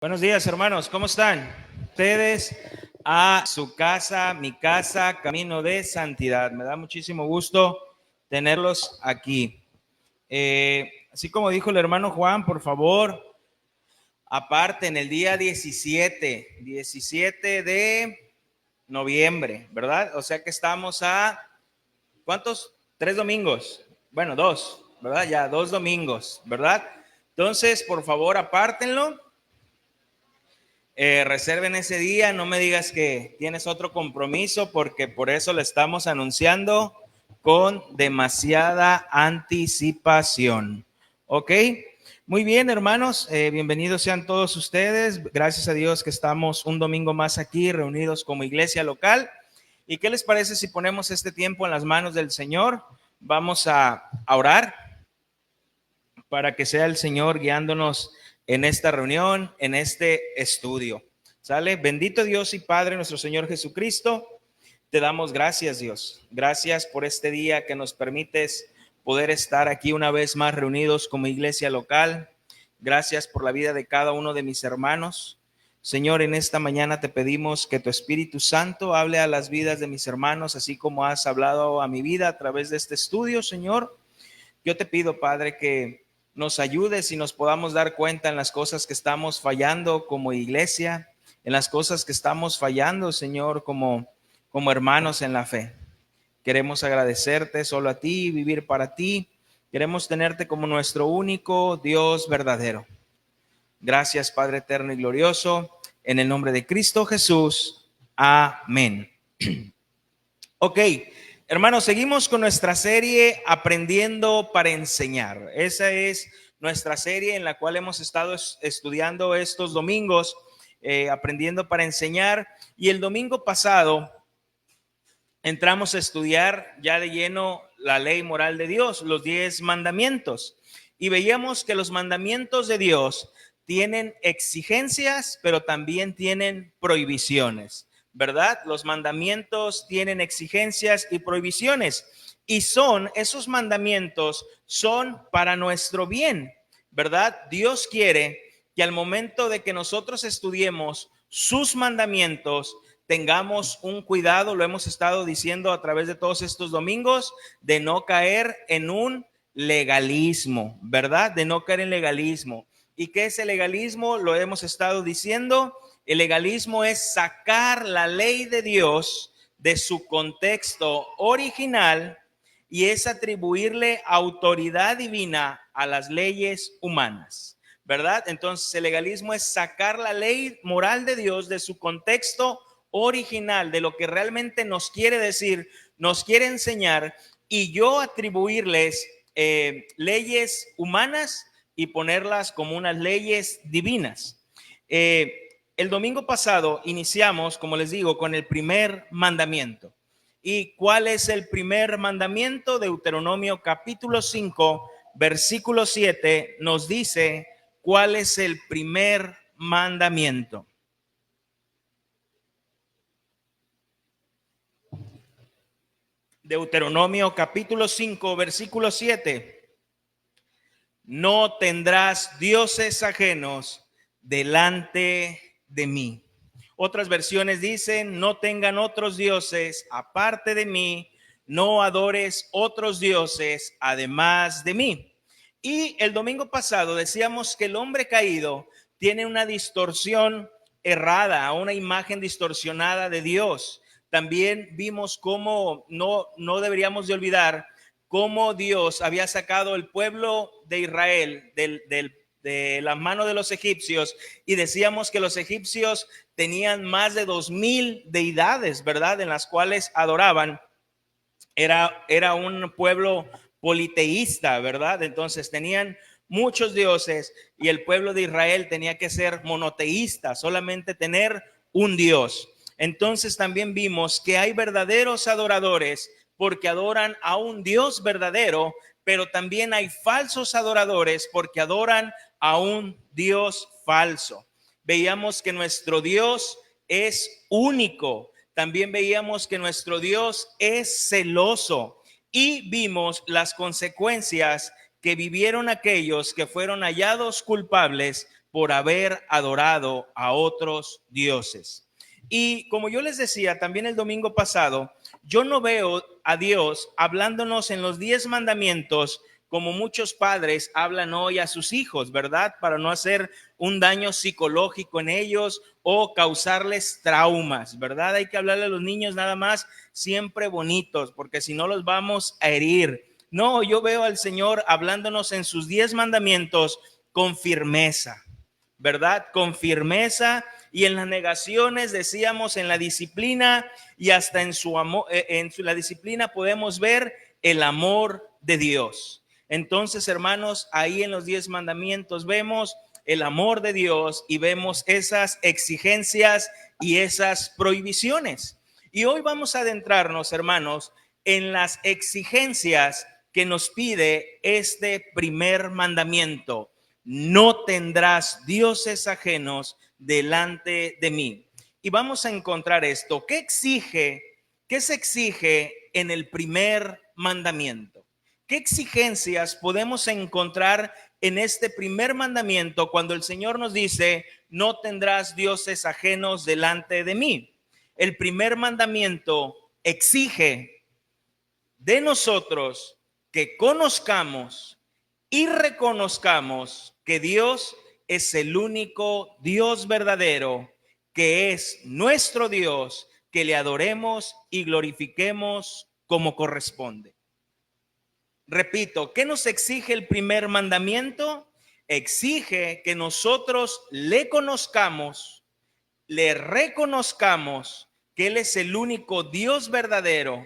Buenos días, hermanos, ¿cómo están? Ustedes a su casa, mi casa, camino de santidad. Me da muchísimo gusto tenerlos aquí. Así como dijo el hermano Juan, por favor, aparten el día 17 de noviembre, ¿verdad? O sea que estamos a, ¿cuántos? 3 domingos. Bueno, 2, ¿verdad? Ya 2 domingos, ¿verdad? Entonces, por favor, apártenlo. Reserven ese día, no me digas que tienes otro compromiso, porque por eso lo estamos anunciando con demasiada anticipación. ¿Ok? Muy bien, hermanos, bienvenidos sean todos ustedes. Gracias a Dios que estamos un domingo más aquí reunidos como iglesia local. ¿Y qué les parece si ponemos este tiempo en las manos del Señor? Vamos a orar para que sea el Señor guiándonos en esta reunión, en este estudio. ¿Sale? Bendito Dios y Padre, nuestro Señor Jesucristo, te damos gracias, Dios. Gracias por este día que nos permites poder estar aquí una vez más reunidos como iglesia local. Gracias por la vida de cada uno de mis hermanos. Señor, en esta mañana te pedimos que tu Espíritu Santo hable a las vidas de mis hermanos, así como has hablado a mi vida a través de este estudio, Señor. Yo te pido, Padre, que nos ayudes y nos podamos dar cuenta en las cosas que estamos fallando como iglesia, en las cosas que estamos fallando, Señor, como hermanos en la fe. Queremos agradecerte solo a ti, vivir para ti. Queremos tenerte como nuestro único Dios verdadero. Gracias, Padre eterno y glorioso. En el nombre de Cristo Jesús. Amén. Ok, hermanos, seguimos con nuestra serie Aprendiendo para Enseñar. Esa es nuestra serie en la cual hemos estado estudiando estos domingos, Aprendiendo para Enseñar. Y el domingo pasado entramos a estudiar ya de lleno la ley moral de Dios, los 10 mandamientos. Y veíamos que los mandamientos de Dios tienen exigencias, pero también tienen prohibiciones, ¿verdad? Los mandamientos tienen exigencias y prohibiciones. Y esos mandamientos son para nuestro bien, ¿verdad? Dios quiere que al momento de que nosotros estudiemos sus mandamientos, tengamos un cuidado, lo hemos estado diciendo a través de todos estos domingos, de no caer en un legalismo, ¿verdad? De no caer en legalismo. ¿Y qué es el legalismo? Lo hemos estado diciendo. El legalismo es sacar la ley de Dios de su contexto original y es atribuirle autoridad divina a las leyes humanas, ¿verdad? Entonces el legalismo es sacar la ley moral de Dios de su contexto original, de lo que realmente nos quiere decir, nos quiere enseñar, y yo atribuirles leyes humanas y ponerlas como unas leyes divinas. El domingo pasado iniciamos, como les digo, con el primer mandamiento. ¿Y cuál es el primer mandamiento? Deuteronomio capítulo 5, versículo 7 nos dice cuál es el primer mandamiento. Deuteronomio capítulo 5, versículo 7. No tendrás dioses ajenos delante de mí. Otras versiones dicen, no tengan otros dioses aparte de mí, no adores otros dioses además de mí. Y el domingo pasado decíamos que el hombre caído tiene una distorsión errada, una imagen distorsionada de Dios. También vimos cómo no deberíamos de olvidar cómo Dios había sacado el pueblo de Israel de la mano de los egipcios, y decíamos que los egipcios tenían más de 2000 deidades, ¿verdad? En las cuales adoraban. Era un pueblo politeísta, ¿verdad? Entonces tenían muchos dioses y el pueblo de Israel tenía que ser monoteísta, solamente tener un Dios. Entonces también vimos que hay verdaderos adoradores porque adoran a un Dios verdadero, pero también hay falsos adoradores porque adoran a un Dios falso. Veíamos que nuestro Dios es único. También veíamos que nuestro Dios es celoso, y vimos las consecuencias que vivieron aquellos que fueron hallados culpables por haber adorado a otros dioses. Y como yo les decía también el domingo pasado, yo no veo a Dios hablándonos en los 10 mandamientos como muchos padres hablan hoy a sus hijos, ¿verdad? Para no hacer un daño psicológico en ellos o causarles traumas, ¿verdad? Hay que hablarle a los niños nada más siempre bonitos, porque si no los vamos a herir. No, yo veo al Señor hablándonos en sus 10 mandamientos con firmeza, ¿verdad? Con firmeza, y en las negaciones, decíamos, en la disciplina y hasta en su amor, la disciplina podemos ver el amor de Dios. Entonces, hermanos, ahí en los 10 mandamientos vemos el amor de Dios y vemos esas exigencias y esas prohibiciones. Y hoy vamos a adentrarnos, hermanos, en las exigencias que nos pide este primer mandamiento: no tendrás dioses ajenos delante de mí. Y vamos a encontrar esto. ¿Qué se exige en el primer mandamiento? ¿Qué exigencias podemos encontrar en este primer mandamiento cuando el Señor nos dice: no tendrás dioses ajenos delante de mí? El primer mandamiento exige de nosotros que conozcamos y reconozcamos que Dios es el único Dios verdadero, que es nuestro Dios, que le adoremos y glorifiquemos como corresponde. Repito, ¿qué nos exige el primer mandamiento? Exige que nosotros le conozcamos, le reconozcamos que Él es el único Dios verdadero,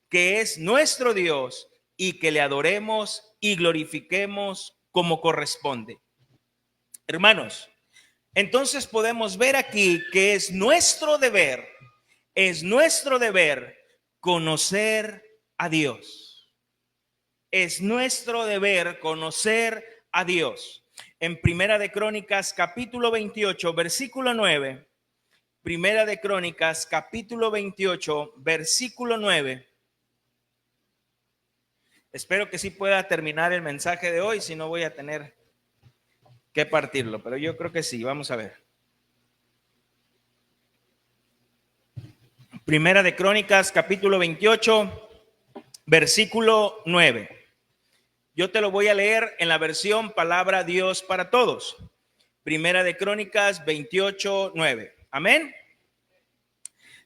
que es nuestro Dios, y que le adoremos y glorifiquemos como corresponde. Hermanos, entonces podemos ver aquí que es nuestro deber conocer a Dios. Es nuestro deber conocer a Dios. En Primera de Crónicas, capítulo 28, versículo 9. Primera de Crónicas, capítulo 28, versículo 9. Espero que sí pueda terminar el mensaje de hoy, si no voy a tener que partirlo, pero yo creo que sí. Vamos a ver. Primera de Crónicas, capítulo 28, versículo 9. Yo te lo voy a leer en la versión Palabra Dios para Todos. Primera de Crónicas 28, 9. Amén.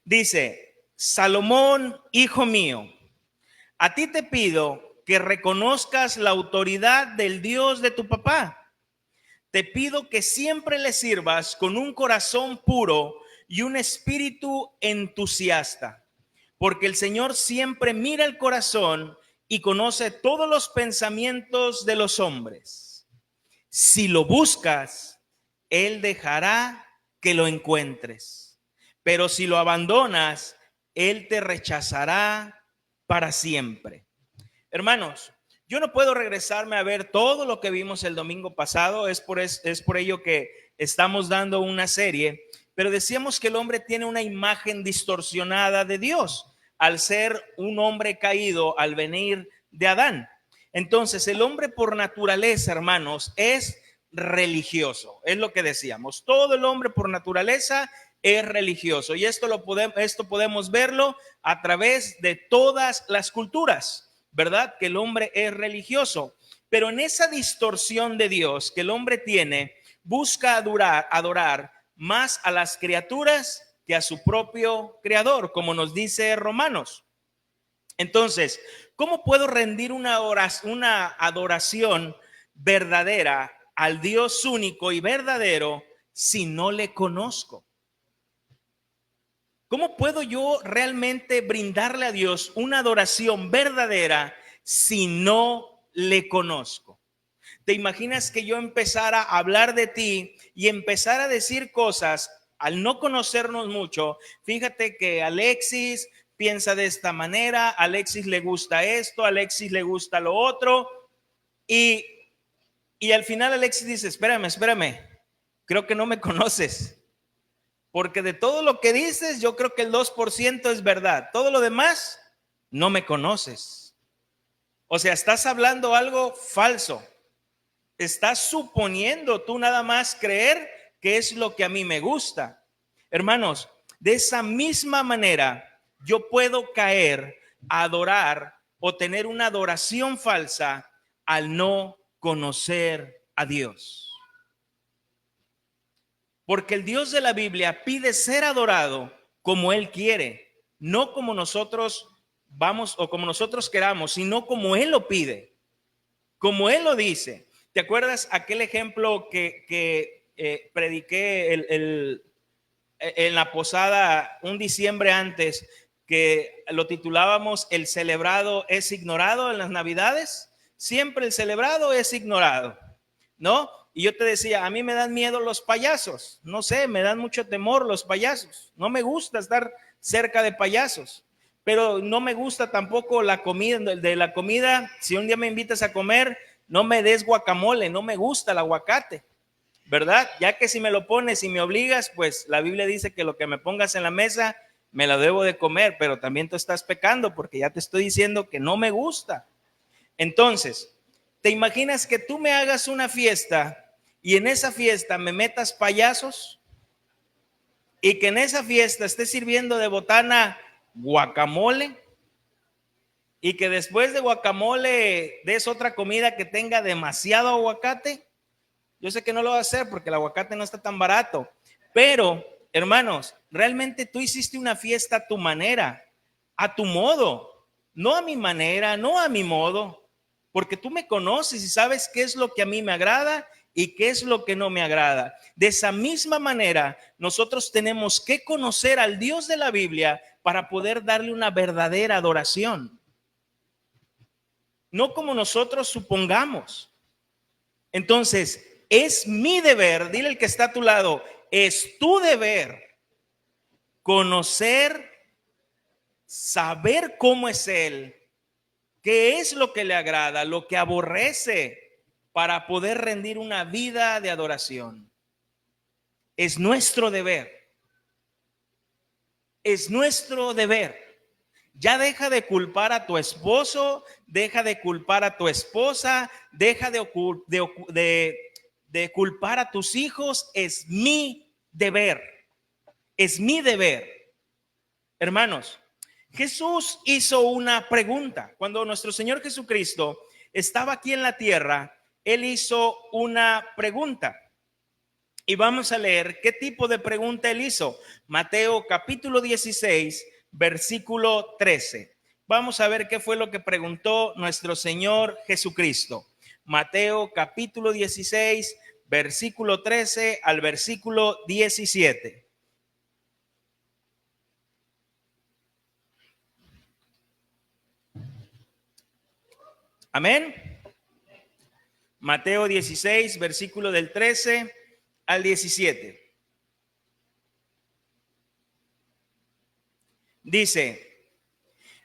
Dice: Salomón, hijo mío, a ti te pido que reconozcas la autoridad del Dios de tu papá. Te pido que siempre le sirvas con un corazón puro y un espíritu entusiasta, porque el Señor siempre mira el corazón y conoce todos los pensamientos de los hombres. Si lo buscas, Él dejará que lo encuentres, pero si lo abandonas, Él te rechazará para siempre. Hermanos, yo no puedo regresarme a ver todo lo que vimos el domingo pasado, es por ello que estamos dando una serie, pero decíamos que el hombre tiene una imagen distorsionada de Dios al ser un hombre caído al venir de Adán. Entonces, el hombre por naturaleza, hermanos, es religioso, es lo que decíamos. Todo el hombre por naturaleza es religioso, y esto podemos verlo a través de todas las culturas, ¿verdad? Que el hombre es religioso, pero en esa distorsión de Dios que el hombre tiene, busca adorar más a las criaturas que a su propio creador, como nos dice Romanos. Entonces, ¿cómo puedo rendir una adoración verdadera al Dios único y verdadero si no le conozco? ¿Cómo puedo yo realmente brindarle a Dios una adoración verdadera si no le conozco? ¿Te imaginas que yo empezara a hablar de ti y empezara a decir cosas al no conocernos mucho? Fíjate que Alexis piensa de esta manera, a Alexis le gusta esto, a Alexis le gusta lo otro, y al final Alexis dice: espérame, creo que no me conoces. Porque de todo lo que dices, yo creo que el 2% es verdad. Todo lo demás, no me conoces. O sea, estás hablando algo falso. Estás suponiendo tú nada más creer que es lo que a mí me gusta. Hermanos, de esa misma manera yo puedo caer a adorar o tener una adoración falsa al no conocer a Dios. Porque el Dios de la Biblia pide ser adorado como Él quiere, no como nosotros vamos o como nosotros queramos, sino como Él lo pide, como Él lo dice. ¿Te acuerdas aquel ejemplo que prediqué en la posada un diciembre antes, que lo titulábamos "El celebrado es ignorado" en las Navidades? Siempre el celebrado es ignorado, ¿no? Y yo te decía, a mí me dan miedo los payasos, no sé, me dan mucho temor los payasos, no me gusta estar cerca de payasos, pero no me gusta tampoco la comida, de la comida, si un día me invitas a comer, no me des guacamole, no me gusta el aguacate, ¿verdad? Ya que si me lo pones y me obligas, pues la Biblia dice que lo que me pongas en la mesa, me lo debo de comer, pero también tú estás pecando porque ya te estoy diciendo que no me gusta. Entonces, ¿te imaginas que tú me hagas una fiesta y en esa fiesta me metas payasos y que en esa fiesta esté sirviendo de botana guacamole y que después de guacamole des otra comida que tenga demasiado aguacate? Yo sé que no lo va a hacer porque el aguacate no está tan barato, pero hermanos, realmente tú hiciste una fiesta a tu manera, a tu modo, no a mi manera, no a mi modo, porque tú me conoces y sabes qué es lo que a mí me agrada y qué es lo que no me agrada. De esa misma manera, nosotros tenemos que conocer al Dios de la Biblia para poder darle una verdadera adoración, no como nosotros supongamos. Entonces, es mi deber, dile al que está a tu lado, es tu deber conocer, saber cómo es Él, qué es lo que le agrada, lo que aborrece, para poder rendir una vida de adoración. Es nuestro deber, es nuestro deber. Ya deja de culpar a tu esposo, deja de culpar a tu esposa, deja de culpar a tus hijos. Es mi deber, es mi deber. Hermanos, Jesús hizo una pregunta. Cuando nuestro Señor Jesucristo estaba aquí en la tierra, Él hizo una pregunta. Y vamos a leer qué tipo de pregunta Él hizo. Mateo capítulo 16, versículo 13. Vamos a ver qué fue lo que preguntó nuestro Señor Jesucristo. Mateo capítulo 16, versículo 13 al versículo 17. Amén. Mateo 16, versículo del 13 al 17. Dice: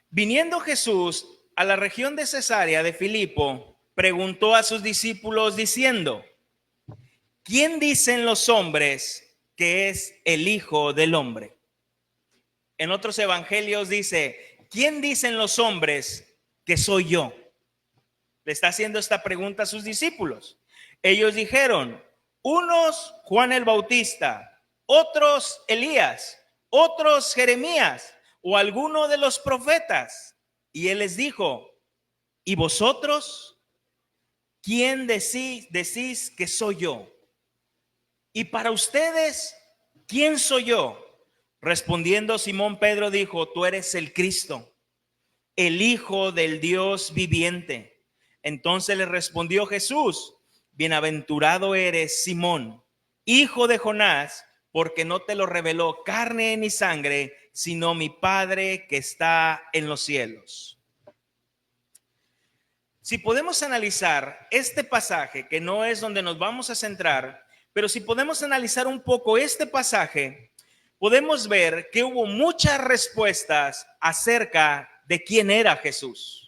viniendo Jesús a la región de Cesarea de Filipo, preguntó a sus discípulos diciendo: ¿quién dicen los hombres que es el Hijo del Hombre? En otros evangelios dice: ¿quién dicen los hombres que soy yo? Le está haciendo esta pregunta a sus discípulos. Ellos dijeron: unos Juan el Bautista, otros Elías, otros Jeremías o alguno de los profetas. Y él les dijo: ¿y vosotros quién decís que soy yo? Y para ustedes, ¿quién soy yo? Respondiendo Simón Pedro dijo: tú eres el Cristo, el Hijo del Dios viviente. Entonces le respondió Jesús: bienaventurado eres, Simón, hijo de Jonás, porque no te lo reveló carne ni sangre, sino mi Padre que está en los cielos. Si podemos analizar este pasaje, que no es donde nos vamos a centrar, pero si podemos analizar un poco este pasaje, podemos ver que hubo muchas respuestas acerca de quién era Jesús.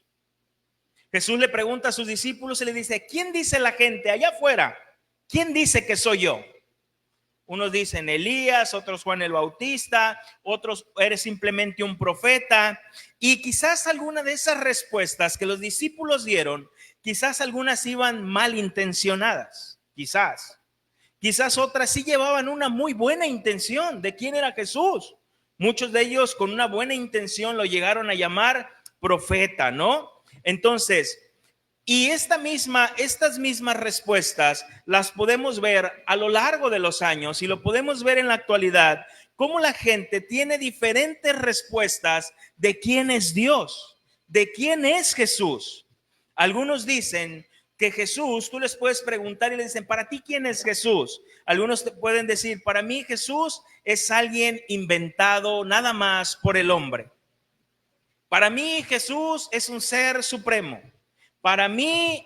Jesús le pregunta a sus discípulos y le dice: ¿quién dice la gente allá afuera? ¿Quién dice que soy yo? Unos dicen Elías, otros Juan el Bautista, otros eres simplemente un profeta. Y quizás alguna de esas respuestas que los discípulos dieron, quizás algunas iban malintencionadas, quizás otras sí llevaban una muy buena intención de quién era Jesús. Muchos de ellos con una buena intención lo llegaron a llamar profeta, ¿no? Entonces, y estas mismas respuestas las podemos ver a lo largo de los años y lo podemos ver en la actualidad, cómo la gente tiene diferentes respuestas de quién es Dios, de quién es Jesús. Algunos dicen que Jesús, tú les puedes preguntar y le dicen, ¿para ti quién es Jesús? Algunos te pueden decir, para mí Jesús es alguien inventado nada más por el hombre. Para mí Jesús es un ser supremo. Para mí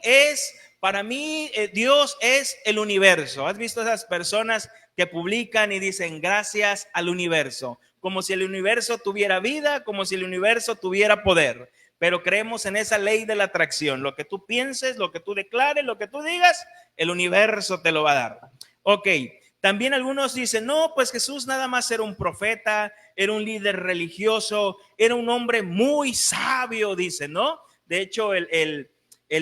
Dios es el universo. ¿Has visto esas personas que publican y dicen gracias al universo? Como si el universo tuviera vida, como si el universo tuviera poder. Pero creemos en esa ley de la atracción. Lo que tú pienses, lo que tú declares, lo que tú digas, el universo te lo va a dar. Ok, también algunos dicen, no, pues Jesús nada más era un profeta, era un líder religioso, era un hombre muy sabio, dicen, ¿no? De hecho, el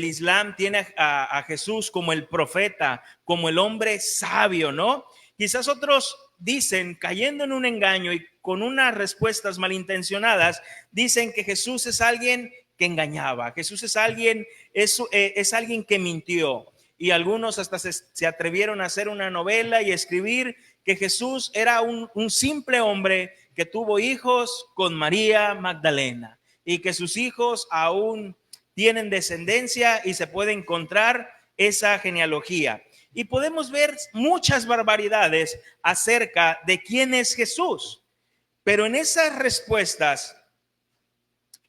Islam tiene a Jesús como el profeta, como el hombre sabio, ¿no? Quizás otros dicen, cayendo en un engaño y con unas respuestas malintencionadas, dicen que Jesús es alguien que engañaba, Jesús es alguien que mintió. Y algunos hasta se atrevieron a hacer una novela y escribir que Jesús era un simple hombre que tuvo hijos con María Magdalena y que sus hijos aún tienen descendencia y se puede encontrar esa genealogía. Y podemos ver muchas barbaridades acerca de quién es Jesús. Pero en esas respuestas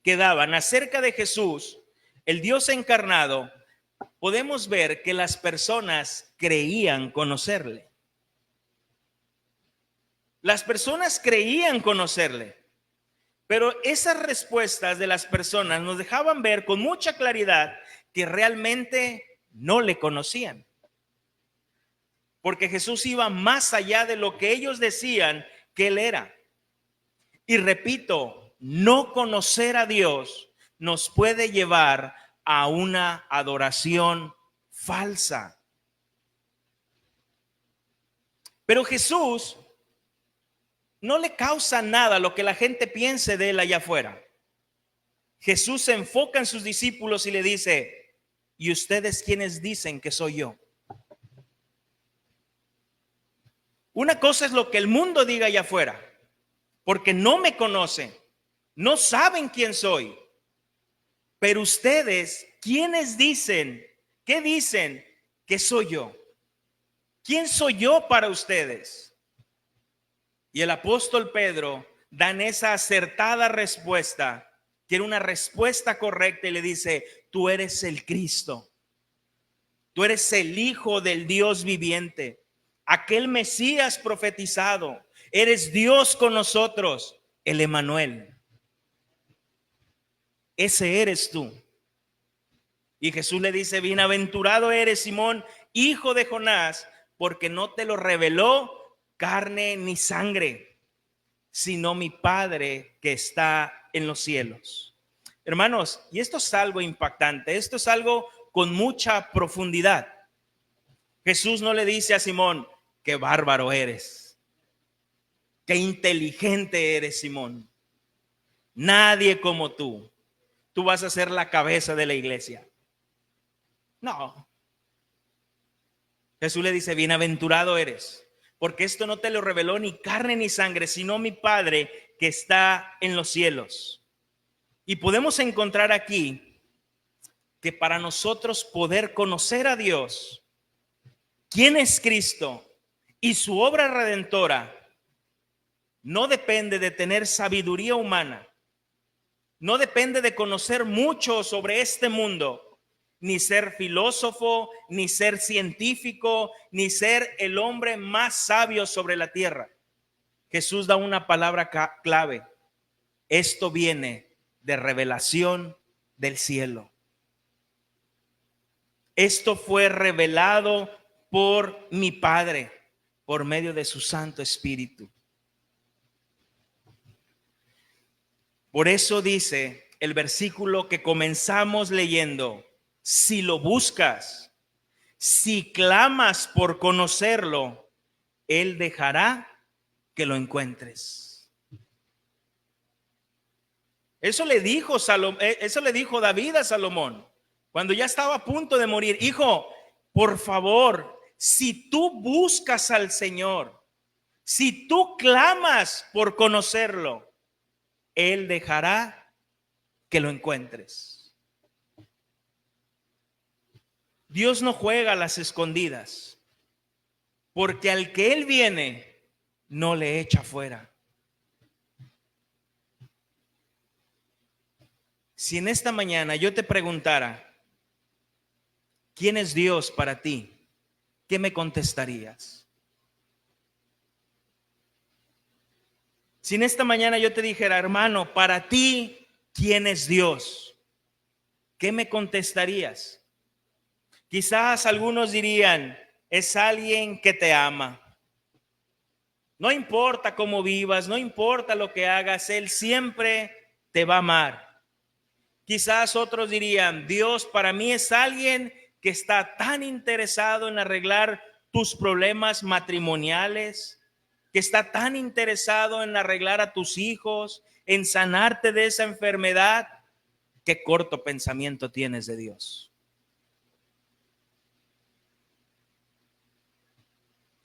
que daban acerca de Jesús, el Dios encarnado, podemos ver que las personas creían conocerle. Las personas creían conocerle. Pero esas respuestas de las personas nos dejaban ver con mucha claridad que realmente no le conocían. Porque Jesús iba más allá de lo que ellos decían que él era. Y repito, no conocer a Dios nos puede llevar a una adoración falsa. Pero Jesús no le causa nada lo que la gente piense de él allá afuera. Jesús se enfoca en sus discípulos y le dice, ¿y ustedes quiénes dicen que soy yo? Una cosa es lo que el mundo diga allá afuera, porque no me conocen, no saben quién soy. Pero ustedes, ¿quiénes dicen? ¿Qué dicen que soy yo? ¿Quién soy yo para ustedes? Y el apóstol Pedro da esa acertada respuesta, que era una respuesta correcta, y le dice, tú eres el Cristo, tú eres el Hijo del Dios viviente, aquel Mesías profetizado, eres Dios con nosotros, el Emmanuel. Ese eres tú. Y Jesús le dice, bienaventurado eres Simón, hijo de Jonás, porque no te lo reveló carne ni sangre, sino mi Padre que está en los cielos. Hermanos, y esto es algo impactante, esto es algo con mucha profundidad. Jesús no le dice a Simón, qué bárbaro eres, qué inteligente eres, Simón. Nadie como tú vas a ser la cabeza de la iglesia. No. Jesús le dice, bienaventurado eres, porque esto no te lo reveló ni carne ni sangre, sino mi Padre que está en los cielos. Y podemos encontrar aquí que para nosotros poder conocer a Dios, quién es Cristo y su obra redentora, no depende de tener sabiduría humana, no depende de conocer mucho sobre este mundo, ni ser filósofo, ni ser científico, ni ser el hombre más sabio sobre la tierra. Jesús da una palabra clave. Esto viene de revelación del cielo. Esto fue revelado por mi Padre. por medio de su Santo Espíritu. Por eso dice el versículo que comenzamos leyendo: si lo buscas, si clamas por conocerlo, Él dejará que lo encuentres. Eso le dijo David a Salomón cuando ya estaba a punto de morir. Hijo, por favor, si tú buscas al Señor, si tú clamas por conocerlo, Él dejará que lo encuentres. Dios no juega a las escondidas, porque al que Él viene, no le echa fuera. Si en esta mañana yo te preguntara, ¿quién es Dios para ti?, ¿qué me contestarías? Si en esta mañana yo te dijera, hermano, para ti, ¿quién es Dios?, ¿qué me contestarías? Quizás algunos dirían, es alguien que te ama. No importa cómo vivas, no importa lo que hagas, Él siempre te va a amar. Quizás otros dirían, Dios para mí es alguien que está tan interesado en arreglar tus problemas matrimoniales, que está tan interesado en arreglar a tus hijos, en sanarte de esa enfermedad. Qué corto pensamiento tienes de Dios.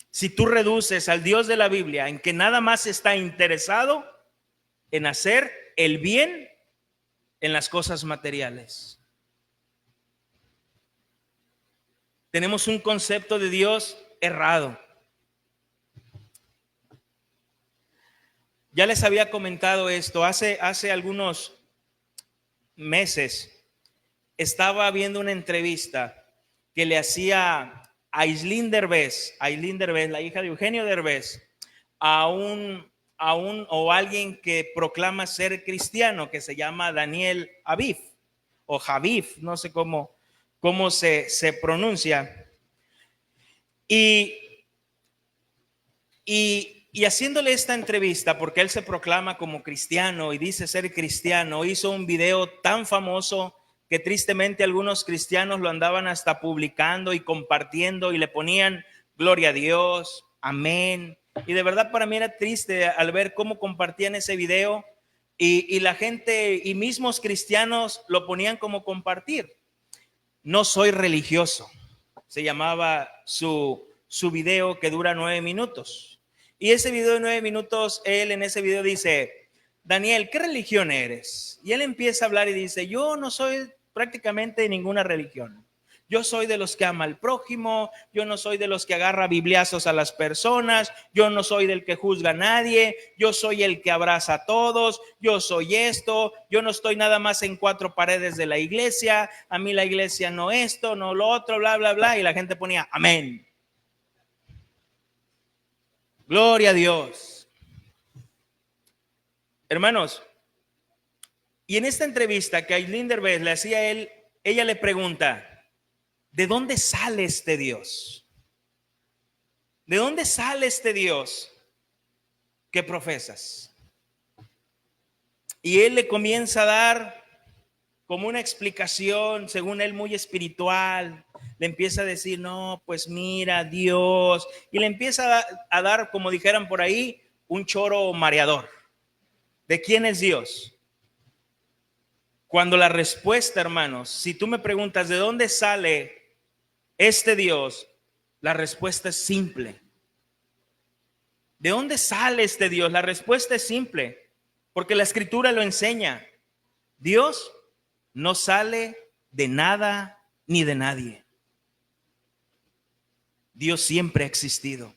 Si tú reduces al Dios de la Biblia en que nada más está interesado en hacer el bien en las cosas materiales. Tenemos un concepto de Dios errado. Ya les había comentado esto hace algunos meses. Estaba viendo una entrevista que le hacía a Aislinn Derbez, la hija de Eugenio Derbez, a alguien que proclama ser cristiano, que se llama Daniel Aviv o Javif, no sé cómo se pronuncia. Y haciéndole esta entrevista, porque él se proclama como cristiano y dice ser cristiano, hizo un video tan famoso que tristemente algunos cristianos lo andaban hasta publicando y compartiendo y le ponían gloria a Dios, amén. Y de verdad para mí era triste al ver cómo compartían ese video y la gente y mismos cristianos lo ponían como compartir. No soy religioso, se llamaba su video, que dura 9 minutos. Y ese video de 9 minutos, él en ese video dice, Daniel, ¿qué religión eres? Y él empieza a hablar y dice, yo no soy prácticamente de ninguna religión. Yo soy de los que ama al prójimo, yo no soy de los que agarra bibliazos a las personas, yo no soy del que juzga a nadie, yo soy el que abraza a todos, yo soy esto, yo no estoy nada más en 4 paredes de la iglesia, a mí la iglesia no esto, no lo otro, bla, bla, bla, y la gente ponía amén. Gloria a Dios. Hermanos, y en esta entrevista que Aislinn Derbez le hacía a él, ella le pregunta, ¿de dónde sale este Dios? ¿De dónde sale este Dios que profesas? Y él le comienza a dar como una explicación, según él, muy espiritual. Le empieza a decir, no, pues mira, Dios. Y le empieza a dar, como dijeran por ahí, un choro mareador. ¿De quién es Dios? Cuando la respuesta, hermanos, si tú me preguntas de dónde sale este Dios, la respuesta es simple. ¿De dónde sale este Dios? La respuesta es simple, porque la Escritura lo enseña. Dios no sale de nada ni de nadie. Dios siempre ha existido.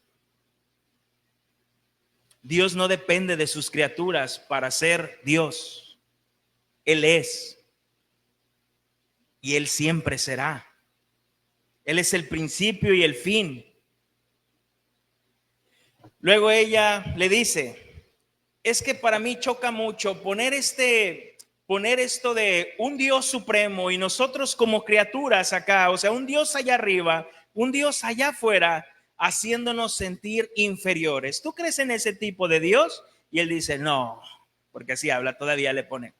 Dios no depende de sus criaturas para ser Dios. Él es y Él siempre será. Él es el principio y el fin. Luego ella le dice, es que para mí choca mucho poner esto de un Dios supremo y nosotros como criaturas acá, o sea, un Dios allá arriba, un Dios allá afuera, haciéndonos sentir inferiores. ¿Tú crees en ese tipo de Dios? Y él dice, no, porque así habla, todavía le pone,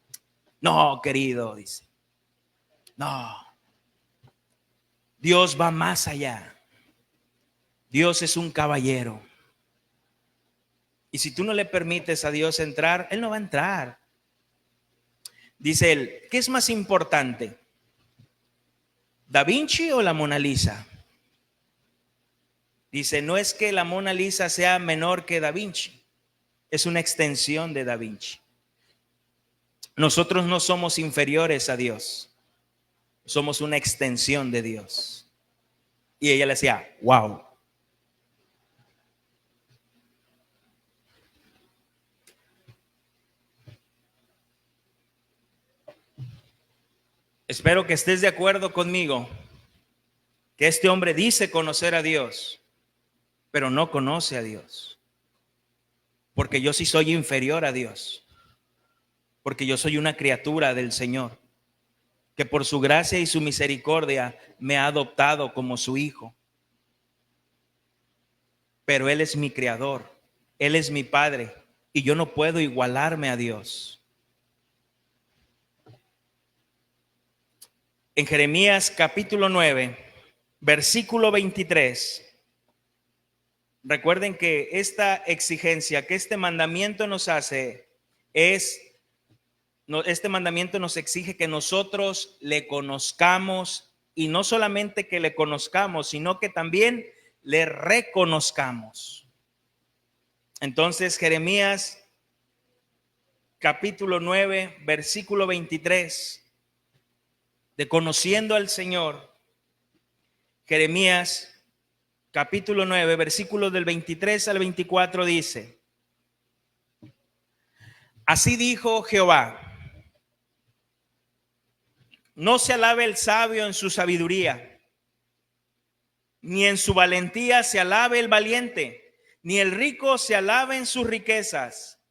no, querido, dice, no, Dios va más allá. Dios es un caballero. Y si tú no le permites a Dios entrar, Él no va a entrar. Dice él, ¿qué es más importante? ¿Da Vinci o la Mona Lisa? Dice, no es que la Mona Lisa sea menor que Da Vinci, es una extensión de Da Vinci. Nosotros no somos inferiores a Dios, somos una extensión de Dios. Y ella le decía, wow. Espero que estés de acuerdo conmigo que este hombre dice conocer a Dios, pero no conoce a Dios. Porque yo sí soy inferior a Dios. Porque yo soy una criatura del Señor, que por su gracia y su misericordia me ha adoptado como su hijo. Pero Él es mi creador, Él es mi Padre, y yo no puedo igualarme a Dios. En Jeremías capítulo 9, versículo 23, recuerden que esta exigencia, que este mandamiento nos hace, este mandamiento nos exige que nosotros le conozcamos, y no solamente que le conozcamos, sino que también le reconozcamos. Entonces, Jeremías capítulo 9, versículo 23, de conociendo al Señor. Jeremías capítulo 9, versículos del 23 al 24 dice, así dijo Jehová, no se alabe el sabio en su sabiduría, ni en su valentía se alabe el valiente, ni el rico se alabe en sus riquezas,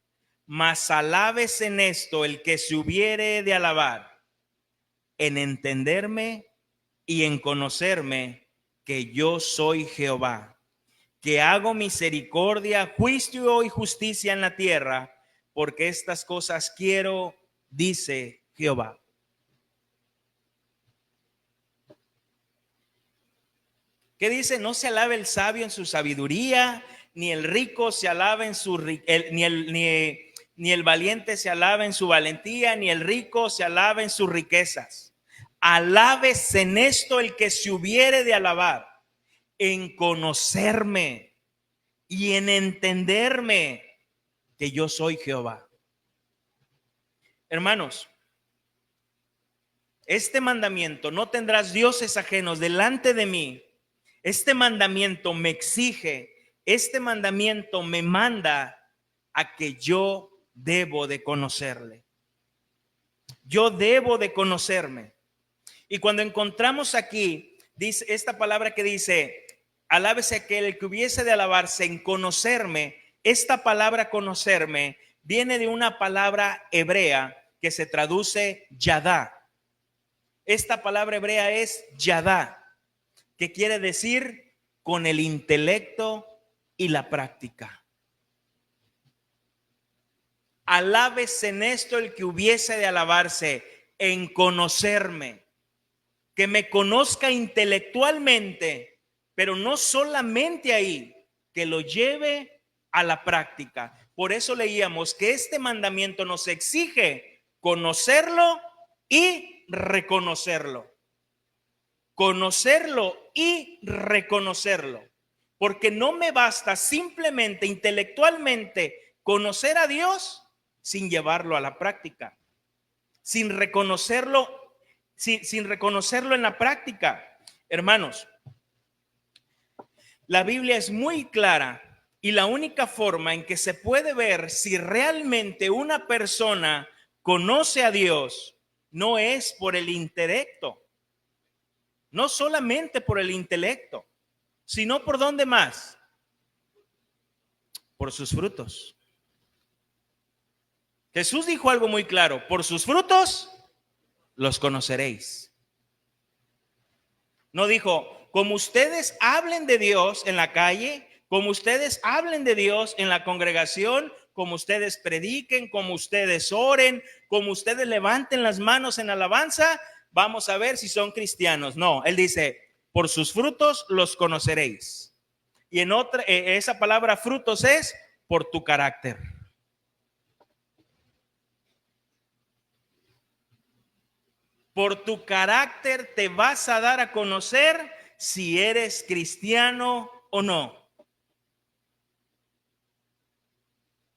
mas alabes en esto el que se hubiere de alabar, en entenderme y en conocerme que yo soy Jehová, que hago misericordia, juicio y justicia en la tierra, porque estas cosas quiero, dice Jehová. ¿Qué dice? No se alabe el sabio en su sabiduría, ni el rico se alabe en su ni el valiente se alabe en su valentía, ni el rico se alabe en sus riquezas. Alabes en esto el que se hubiere de alabar, en conocerme y en entenderme que yo soy Jehová. Hermanos, este mandamiento, no tendrás dioses ajenos delante de mí, este mandamiento me exige, este mandamiento me manda a que yo debo de conocerle. Yo debo de conocerme. Y cuando encontramos aquí, dice esta palabra que dice, alábese aquel que hubiese de alabarse en conocerme. Esta palabra conocerme viene de una palabra hebrea que se traduce yadá. Esta palabra hebrea es yadá, que quiere decir con el intelecto y la práctica. Alabes en esto el que hubiese de alabarse, en conocerme, que me conozca intelectualmente, pero no solamente ahí, que lo lleve a la práctica. Por eso leíamos que este mandamiento nos exige conocerlo y reconocerlo. Conocerlo y reconocerlo. Porque no me basta simplemente intelectualmente conocer a Dios sin llevarlo a la práctica, sin reconocerlo, sin reconocerlo en la práctica. Hermanos, la Biblia es muy clara y la única forma en que se puede ver si realmente una persona conoce a Dios no es por el intelecto, no solamente por el intelecto, sino por ¿dónde más? Por sus frutos. Jesús dijo algo muy claro, por sus frutos los conoceréis. No dijo, como ustedes hablen de Dios en la calle, como ustedes hablen de Dios en la congregación, como ustedes prediquen, como ustedes oren, como ustedes levanten las manos en alabanza, vamos a ver si son cristianos. No, él dice, por sus frutos los conoceréis. Y en otra, esa palabra frutos es por tu carácter. Por tu carácter te vas a dar a conocer si eres cristiano o no.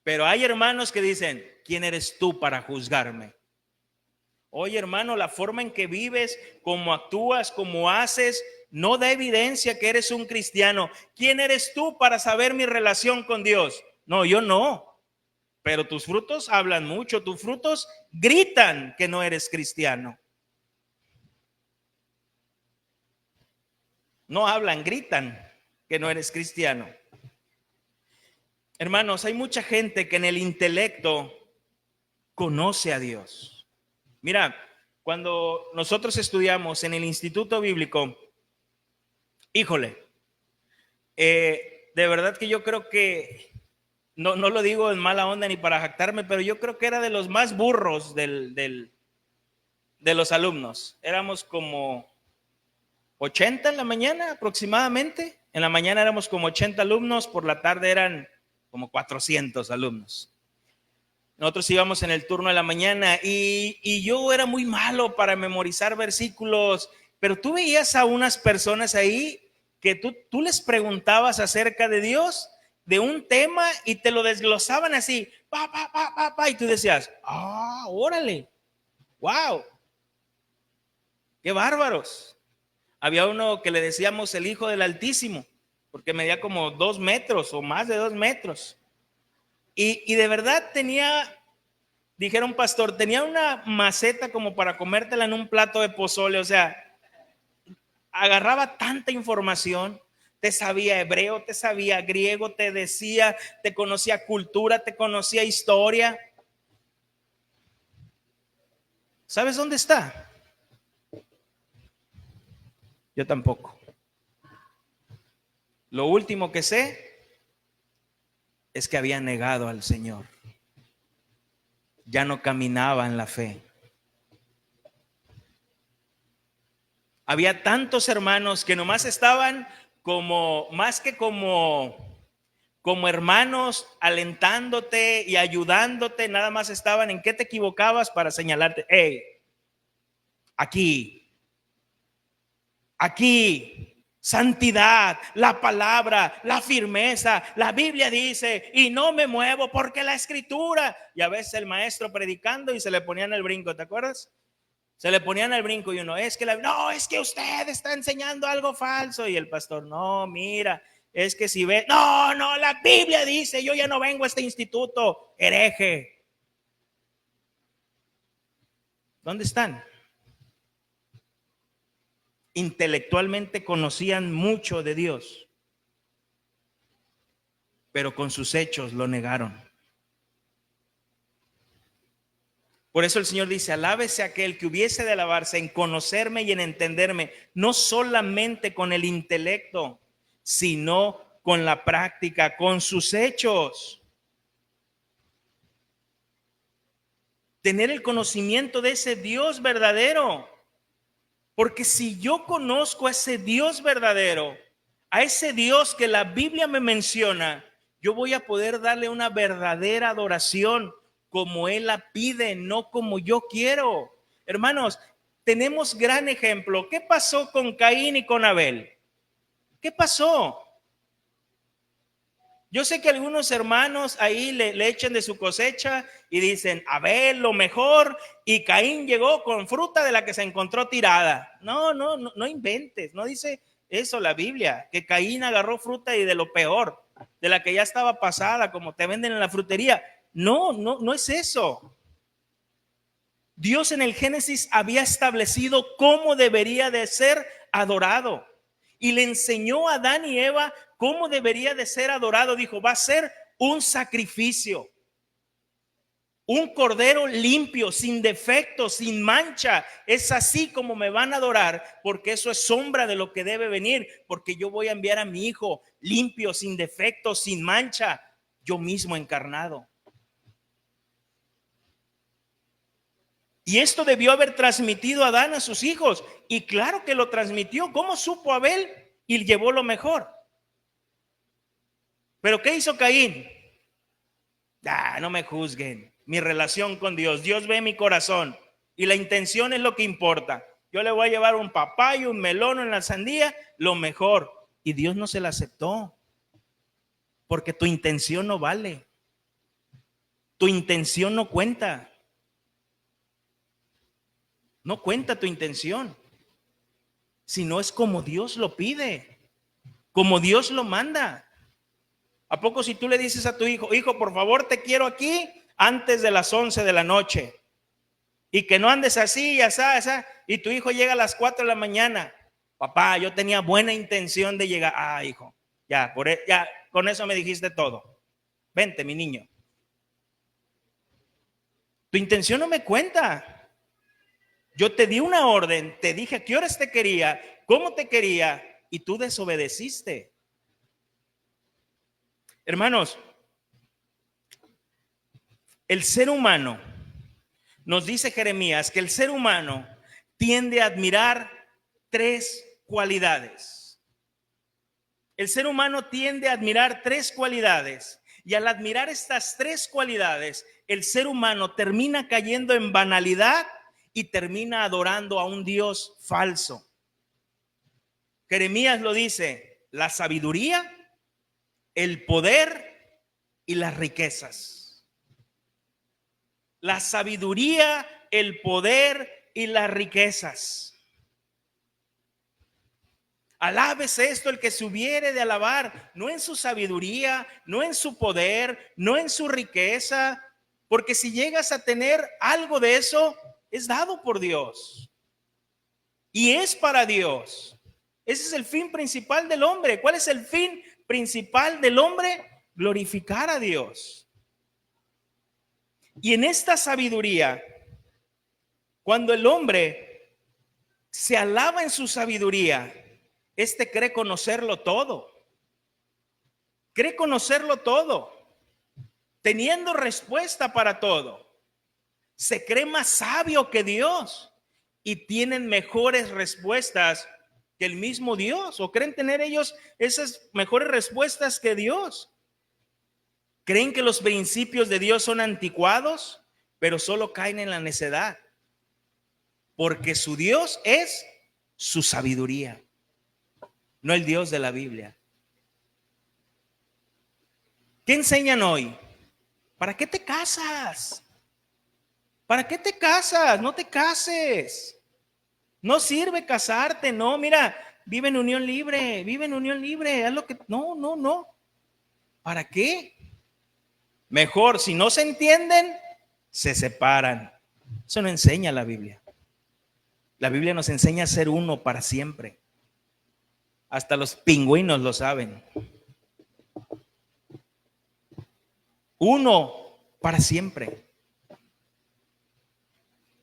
Pero hay hermanos que dicen, ¿quién eres tú para juzgarme? Oye, hermano, la forma en que vives, cómo actúas, cómo haces, no da evidencia que eres un cristiano. ¿Quién eres tú para saber mi relación con Dios? No, yo no. Pero tus frutos hablan mucho, tus frutos gritan que no eres cristiano. No hablan, gritan que no eres cristiano. Hermanos, hay mucha gente que en el intelecto conoce a Dios. Mira, cuando nosotros estudiamos en el Instituto Bíblico, híjole, de verdad que yo creo que, no lo digo en mala onda ni para jactarme, pero yo creo que era de los más burros de los alumnos. Éramos como 80 en la mañana aproximadamente. En la mañana éramos como 80 alumnos, por la tarde eran como 400 alumnos. Nosotros íbamos en el turno de la mañana y yo era muy malo para memorizar versículos, pero tú veías a unas personas ahí que tú les preguntabas acerca de Dios, de un tema, y te lo desglosaban así, y tú decías, órale, wow, qué bárbaros. Había uno que le decíamos el Hijo del Altísimo, porque medía como 2 metros o más de 2 metros. Y de verdad dijeron pastor, tenía una maceta como para comértela en un plato de pozole. O sea, agarraba tanta información, te sabía hebreo, te sabía griego, te decía, te conocía cultura, te conocía historia. ¿Sabes dónde está? Yo tampoco. Lo último que sé es que había negado al Señor. Ya no caminaba en la fe. Había tantos hermanos que nomás estaban más que como hermanos, alentándote y ayudándote, nada más estaban en qué te equivocabas para señalarte, hey, aquí, santidad, la palabra, la firmeza, la Biblia dice, y no me muevo porque la escritura. Y a veces el maestro predicando y se le ponían el brinco, ¿te acuerdas? Se le ponían el brinco y uno, es que usted está enseñando algo falso. Y el pastor, no, mira, es que si ve, no, la Biblia dice, yo ya no vengo a este instituto, hereje. ¿Dónde están? Intelectualmente conocían mucho de Dios, pero con sus hechos lo negaron. Por eso el Señor dice, alábese aquel que hubiese de alabarse en conocerme y en entenderme, no solamente con el intelecto, sino con la práctica, con sus hechos. Tener el conocimiento de ese Dios verdadero. Porque si yo conozco a ese Dios verdadero, a ese Dios que la Biblia me menciona, yo voy a poder darle una verdadera adoración como Él la pide, no como yo quiero. Hermanos, tenemos gran ejemplo. ¿Qué pasó con Caín y con Abel? ¿Qué pasó? Yo sé que algunos hermanos ahí le echan de su cosecha y dicen, Abel lo mejor y Caín llegó con fruta de la que se encontró tirada. No inventes, no dice eso la Biblia, que Caín agarró fruta y de lo peor, de la que ya estaba pasada, como te venden en la frutería. No es eso. Dios en el Génesis había establecido cómo debería de ser adorado y le enseñó a Adán y Eva cómo debería de ser adorado. Dijo, va a ser un sacrificio. Un cordero limpio, sin defecto, sin mancha. Es así como me van a adorar, porque eso es sombra de lo que debe venir, porque yo voy a enviar a mi hijo limpio, sin defecto, sin mancha, yo mismo encarnado. Y esto debió haber transmitido Adán a sus hijos. Y claro que lo transmitió. ¿Cómo supo Abel? Y llevó lo mejor. ¿Pero qué hizo Caín? No me juzguen. Mi relación con Dios. Dios ve mi corazón. Y la intención es lo que importa. Yo le voy a llevar un papayo, un melón en la sandía, lo mejor. Y Dios no se la aceptó. Porque tu intención no vale. Tu intención no cuenta. No cuenta tu intención. Si no es como Dios lo pide, como Dios lo manda. ¿A poco si tú le dices a tu hijo, hijo, por favor te quiero aquí antes de las 11 de la noche? Y que no andes así, asá, y tu hijo llega a las 4 de la mañana. Papá, yo tenía buena intención de llegar. Hijo, ya con eso me dijiste todo. Vente, mi niño. Tu intención no me cuenta. Yo te di una orden, te dije a qué horas te quería, cómo te quería, y tú desobedeciste. Hermanos, el ser humano, nos dice Jeremías, que el ser humano tiende a admirar tres cualidades. El ser humano tiende a admirar tres cualidades, y al admirar estas tres cualidades, el ser humano termina cayendo en banalidad y termina adorando a un Dios falso. Jeremías lo dice: la sabiduría, el poder y las riquezas. La sabiduría, el poder y las riquezas. Alábese esto el que se hubiere de alabar, no en su sabiduría, no en su poder, no en su riqueza, porque si llegas a tener algo de eso, es dado por Dios y es para Dios. Ese es el fin principal del hombre. ¿Cuál es el fin principal del hombre? Glorificar a Dios. Y en esta sabiduría, cuando el hombre se alaba en su sabiduría, cree conocerlo todo. Cree conocerlo todo, teniendo respuesta para todo. Se cree más sabio que Dios y tienen mejores respuestas que el mismo Dios, o creen tener ellos esas mejores respuestas que Dios. Creen que los principios de Dios son anticuados, pero solo caen en la necedad, porque su Dios es su sabiduría, no el Dios de la Biblia. ¿Qué enseñan hoy? ¿Para qué te casas? ¿Para qué te casas? No te cases. No sirve casarte, no, mira, vive en unión libre, haz lo que... No. ¿Para qué? Mejor, si no se entienden, se separan. Eso no enseña la Biblia. La Biblia nos enseña a ser uno para siempre. Hasta los pingüinos lo saben. Uno para siempre.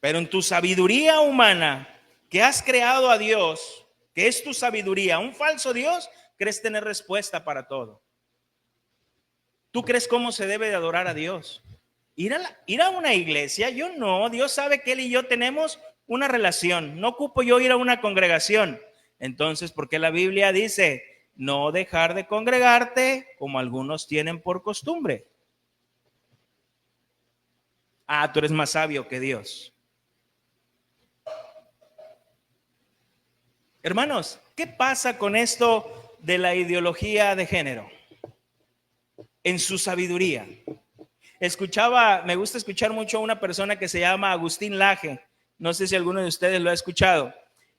Pero en tu sabiduría humana, que has creado a Dios, que es tu sabiduría, un falso Dios, crees tener respuesta para todo. ¿Tú crees cómo se debe de adorar a Dios? Ir a una iglesia, yo no. Dios sabe que Él y yo tenemos una relación. No ocupo yo ir a una congregación. Entonces, ¿por qué la Biblia dice no dejar de congregarte como algunos tienen por costumbre? Tú eres más sabio que Dios. Hermanos, ¿qué pasa con esto de la ideología de género? En su sabiduría. Me gusta escuchar mucho a una persona que se llama Agustín Laje. No sé si alguno de ustedes lo ha escuchado.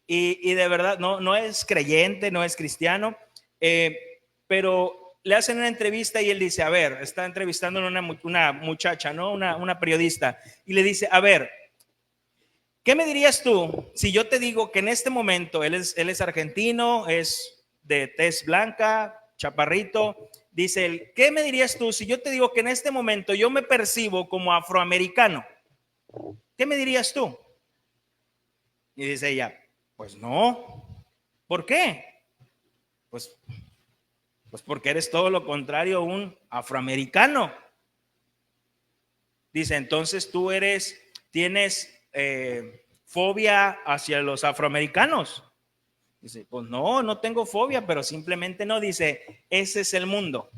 Y de verdad, no es creyente, no es cristiano, pero le hacen una entrevista y él dice, está entrevistando a una muchacha, ¿no? Una periodista, y le dice, ¿qué me dirías tú si yo te digo que en este momento él es argentino, es de tez blanca, chaparrito, Dice él, ¿qué me dirías tú si yo te digo que en este momento yo me percibo como afroamericano? ¿Qué me dirías tú? Y dice ella, pues no. ¿Por qué? Pues, pues porque eres todo lo contrario a un afroamericano. Dice, entonces tú tienes fobia hacia los afroamericanos. Dice, pues no tengo fobia, pero simplemente no. Dice, ese es el mundo.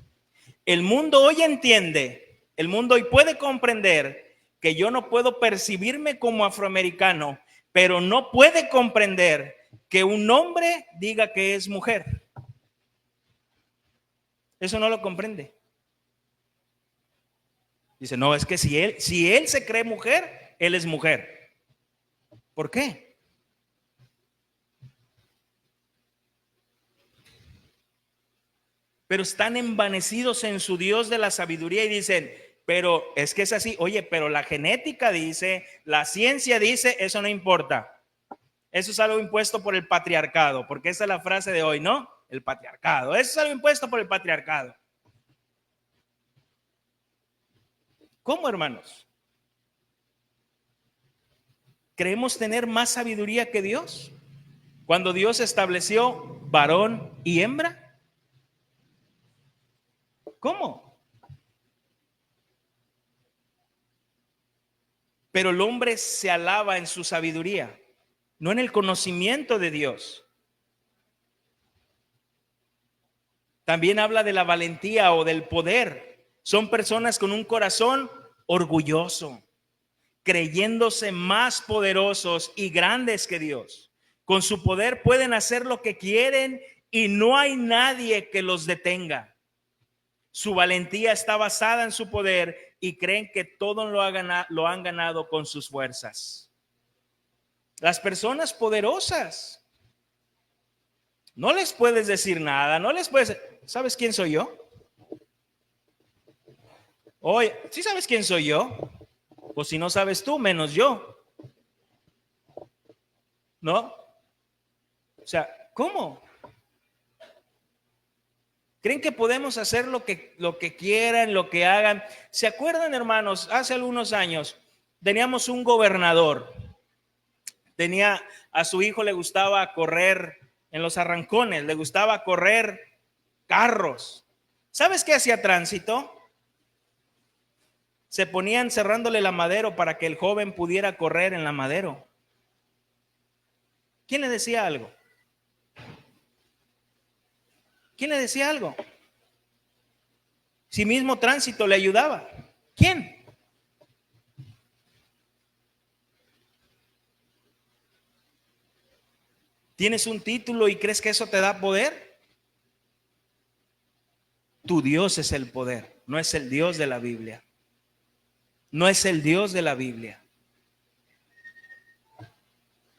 El mundo hoy entiende, el mundo hoy puede comprender que yo no puedo percibirme como afroamericano, pero no puede comprender que un hombre diga que es mujer. Eso no lo comprende. Dice, no, es que si él se cree mujer, él es mujer. ¿Por qué? Pero están envanecidos en su Dios de la sabiduría y dicen, pero es que es así. Oye, pero la genética dice, la ciencia dice, eso no importa. Eso es algo impuesto por el patriarcado, porque esa es la frase de hoy, ¿no? El patriarcado. Eso es algo impuesto por el patriarcado. ¿Cómo, hermanos? ¿Creemos tener más sabiduría que Dios? Cuando Dios estableció varón y hembra. ¿Cómo? Pero el hombre se alaba en su sabiduría, no en el conocimiento de Dios. También habla de la valentía o del poder. Son personas con un corazón orgulloso, creyéndose más poderosos y grandes que Dios. Con su poder pueden hacer lo que quieren y no hay nadie que los detenga. Su valentía está basada en su poder y creen que todo lo han ganado con sus fuerzas. Las personas poderosas, no les puedes decir nada, no les puedes... ¿Sabes quién soy yo? Oye, ¿sí sabes quién soy yo? Pues si no sabes tú, menos yo. ¿No? O sea, ¿cómo? ¿Creen que podemos hacer lo que quieran, lo que hagan? ¿Se acuerdan, hermanos? Hace algunos años teníamos un gobernador. A su hijo le gustaba correr en los arrancones, le gustaba correr carros. ¿Sabes qué hacía tránsito? Se ponían cerrándole la madero para que el joven pudiera correr en la madero. ¿Quién le decía algo? ¿Quién le decía algo? Si mismo tránsito le ayudaba. ¿Quién? ¿Tienes un título y crees que eso te da poder? Tu Dios es el poder, no es el Dios de la Biblia. No es el Dios de la Biblia.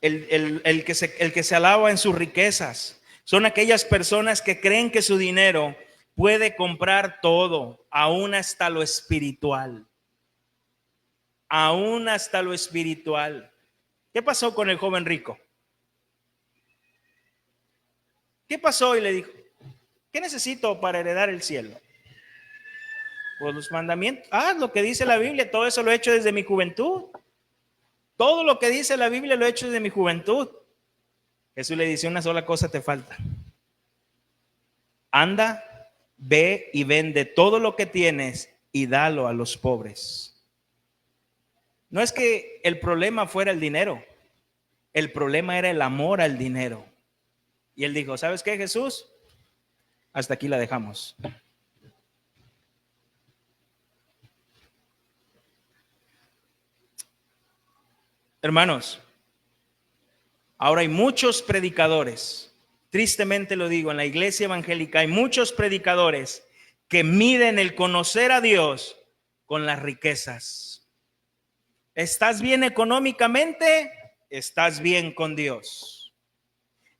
El que se alaba en sus riquezas son aquellas personas que creen que su dinero puede comprar todo, aún hasta lo espiritual. Aún hasta lo espiritual. ¿Qué pasó con el joven rico? ¿Qué pasó? Y le dijo, ¿qué necesito para heredar el cielo? Pues los mandamientos. Lo que dice la Biblia, todo eso lo he hecho desde mi juventud. Todo lo que dice la Biblia lo he hecho desde mi juventud. Jesús le dice, una sola cosa te falta. Anda, ve y vende todo lo que tienes y dalo a los pobres. No es que el problema fuera el dinero, el problema era el amor al dinero. Y él dijo, ¿sabes qué, Jesús? Hasta aquí la dejamos. Hermanos, ahora hay muchos predicadores, tristemente lo digo, en la iglesia evangélica hay muchos predicadores que miden el conocer a Dios con las riquezas. ¿Estás bien económicamente? Estás bien con Dios.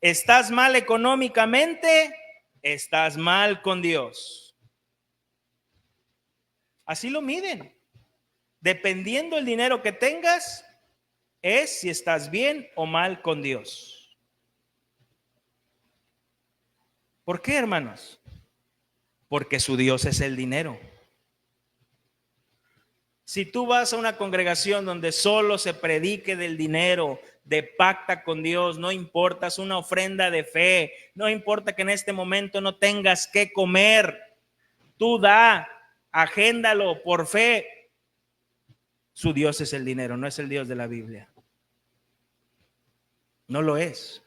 ¿Estás mal económicamente? Estás mal con Dios. Así lo miden. Dependiendo el dinero que tengas, es si estás bien o mal con Dios. ¿Por qué, hermanos? porque su Dios es el dinero. Si tú vas a una congregación donde solo se predique del dinero, de pacta con Dios, no importa, es una ofrenda de fe, no importa que en este momento no tengas que comer, tú da, agéndalo por fe. Su Dios es el dinero, no es el Dios de la Biblia. No lo es.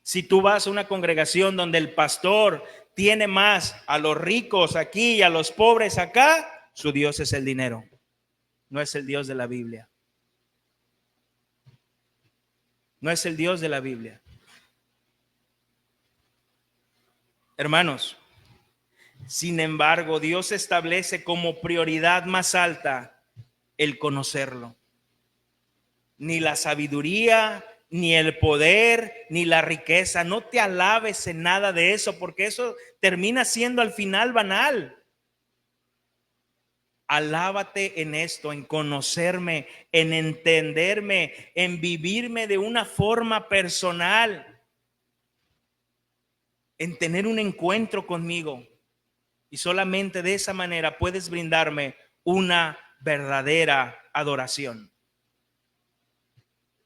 Si tú vas a una congregación donde el pastor tiene más a los ricos aquí y a los pobres acá, su Dios es el dinero, no es el Dios de la Biblia. No es el Dios de la Biblia. Hermanos, sin embargo, Dios establece como prioridad más alta el conocerlo. Ni la sabiduría, ni el poder, ni la riqueza. No te alabes en nada de eso, porque eso termina siendo al final banal. Alábate en esto, en conocerme, en entenderme, en vivirme de una forma personal, en tener un encuentro conmigo. Y solamente de esa manera puedes brindarme una verdadera adoración.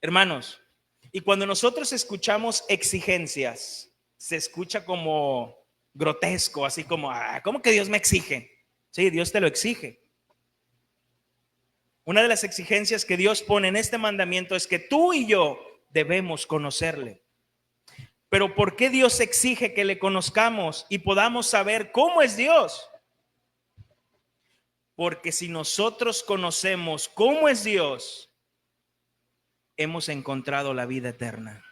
Hermanos, y cuando nosotros escuchamos exigencias, se escucha como grotesco, así como, ¿cómo que Dios me exige? Sí, Dios te lo exige. Una de las exigencias que Dios pone en este mandamiento es que tú y yo debemos conocerle. Pero ¿por qué Dios exige que le conozcamos y podamos saber cómo es Dios? Porque si nosotros conocemos cómo es Dios, hemos encontrado la vida eterna.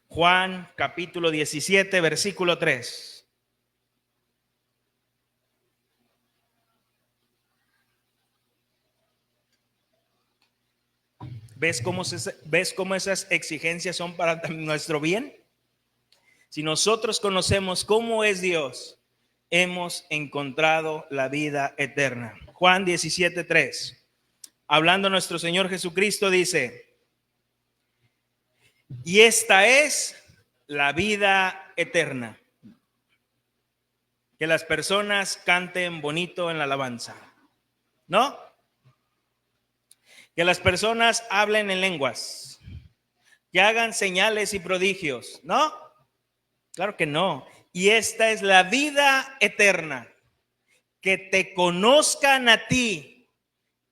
Juan capítulo 17, versículo 3. ¿Ves cómo esas exigencias son para nuestro bien? Si nosotros conocemos cómo es Dios, hemos encontrado la vida eterna. Juan 17, 3. Hablando nuestro Señor Jesucristo dice, y esta es la vida eterna, que las personas canten bonito en la alabanza, ¿no? Que las personas hablen en lenguas, que hagan señales y prodigios, ¿no? Claro que no. Y esta es la vida eterna, que te conozcan a ti,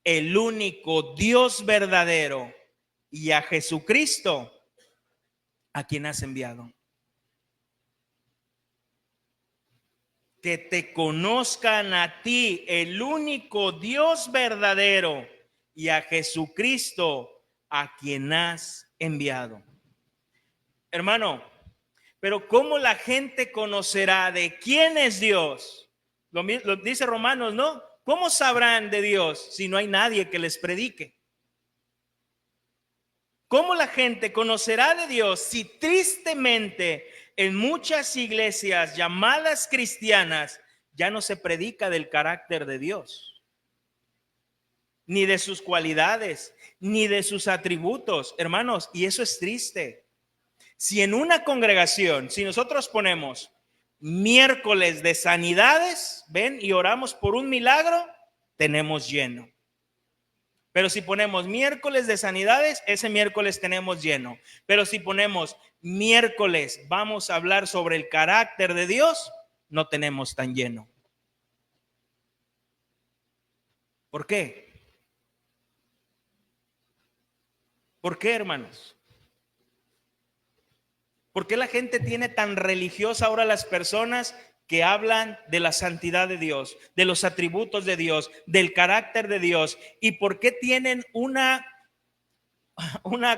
el único Dios verdadero, y a Jesucristo, a quien has enviado. Que te conozcan a ti, el único Dios verdadero, y a Jesucristo, a quien has enviado. Hermano, pero ¿cómo la gente conocerá de quién es Dios? Lo dice Romanos, ¿no? ¿Cómo sabrán de Dios si no hay nadie que les predique? ¿Cómo la gente conocerá de Dios si tristemente en muchas iglesias llamadas cristianas ya no se predica del carácter de Dios, ni de sus cualidades, ni de sus atributos, hermanos? Y eso es triste. Si en una congregación, si nosotros ponemos miércoles de sanidades, ven, y oramos por un milagro, tenemos lleno. Pero si ponemos miércoles de sanidades, ese miércoles tenemos lleno. Pero si ponemos miércoles, vamos a hablar sobre el carácter de Dios, no tenemos tan lleno. ¿Por qué? ¿Por qué, hermanos? ¿Por qué la gente tiene tan religiosa ahora las personas que hablan de la santidad de Dios, de los atributos de Dios, del carácter de Dios? ¿Y por qué tienen una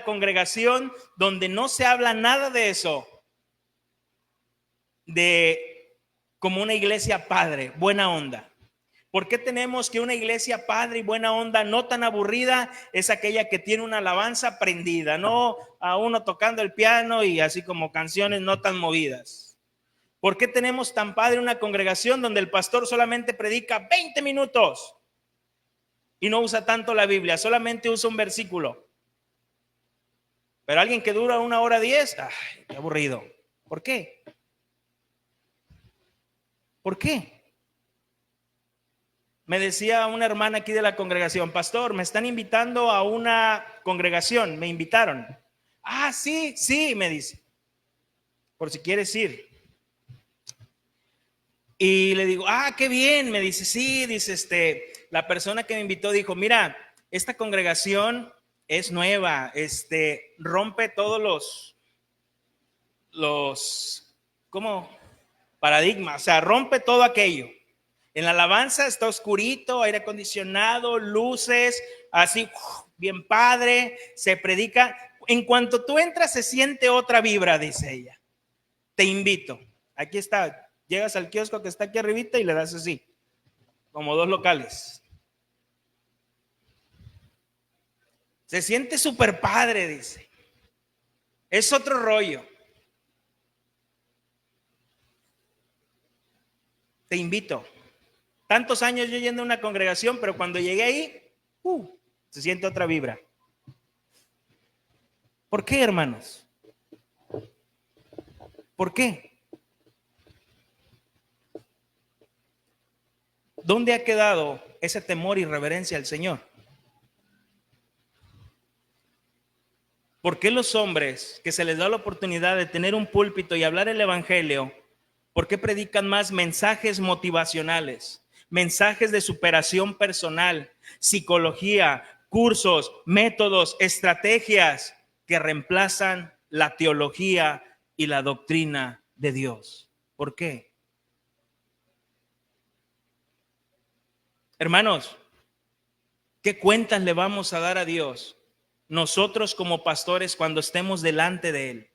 congregación donde no se habla nada de eso? De como una iglesia padre, buena onda. ¿Por qué tenemos que una iglesia padre y buena onda, no tan aburrida, es aquella que tiene una alabanza prendida, no a uno tocando el piano y así como canciones no tan movidas? ¿Por qué tenemos tan padre una congregación donde el pastor solamente predica 20 minutos y no usa tanto la Biblia, solamente usa un versículo? Pero alguien que dura 1 hora 10, qué aburrido. ¿Por qué? ¿Por qué? Me decía una hermana aquí de la congregación, pastor, me están invitando a una congregación, me invitaron. Ah, sí, sí, me dice, por si quieres ir. Y le digo, ah, qué bien, me dice, sí, dice, la persona que me invitó dijo, mira, esta congregación es nueva, rompe todos ¿cómo? Paradigmas, o sea, rompe todo aquello. En la alabanza está oscurito, aire acondicionado, luces, así, bien padre, se predica. En cuanto tú entras, se siente otra vibra, dice ella. Te invito. Aquí está, llegas al kiosco que está aquí arribita y le das así, como 2 locales. Se siente súper padre, dice. Es otro rollo. Te invito. Tantos años yo yendo a una congregación, pero cuando llegué ahí, se siente otra vibra. ¿Por qué, hermanos? ¿Por qué? ¿Dónde ha quedado ese temor y reverencia al Señor? ¿Por qué los hombres que se les da la oportunidad de tener un púlpito y hablar el evangelio, por qué predican más mensajes motivacionales, mensajes de superación personal, psicología, cursos, métodos, estrategias que reemplazan la teología y la doctrina de Dios? ¿Por qué? Hermanos, ¿qué cuentas le vamos a dar a Dios nosotros como pastores cuando estemos delante de Él?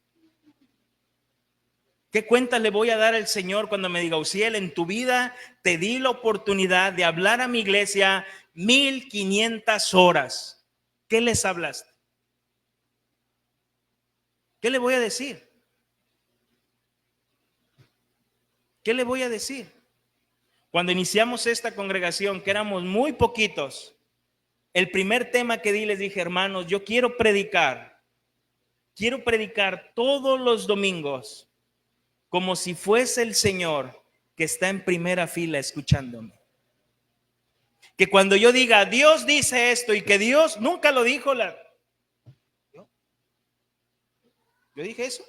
¿Qué cuentas le voy a dar al Señor cuando me diga, Uziel, en tu vida te di la oportunidad de hablar a mi iglesia 1500 horas? ¿Qué les hablaste? ¿Qué le voy a decir? ¿Qué le voy a decir? Cuando iniciamos esta congregación, que éramos muy poquitos, el primer tema que di, les dije, hermanos, yo quiero predicar todos los domingos como si fuese el Señor que está en primera fila escuchándome. Que cuando yo diga, Dios dice esto, y que Dios nunca lo dijo, ¿yo dije eso?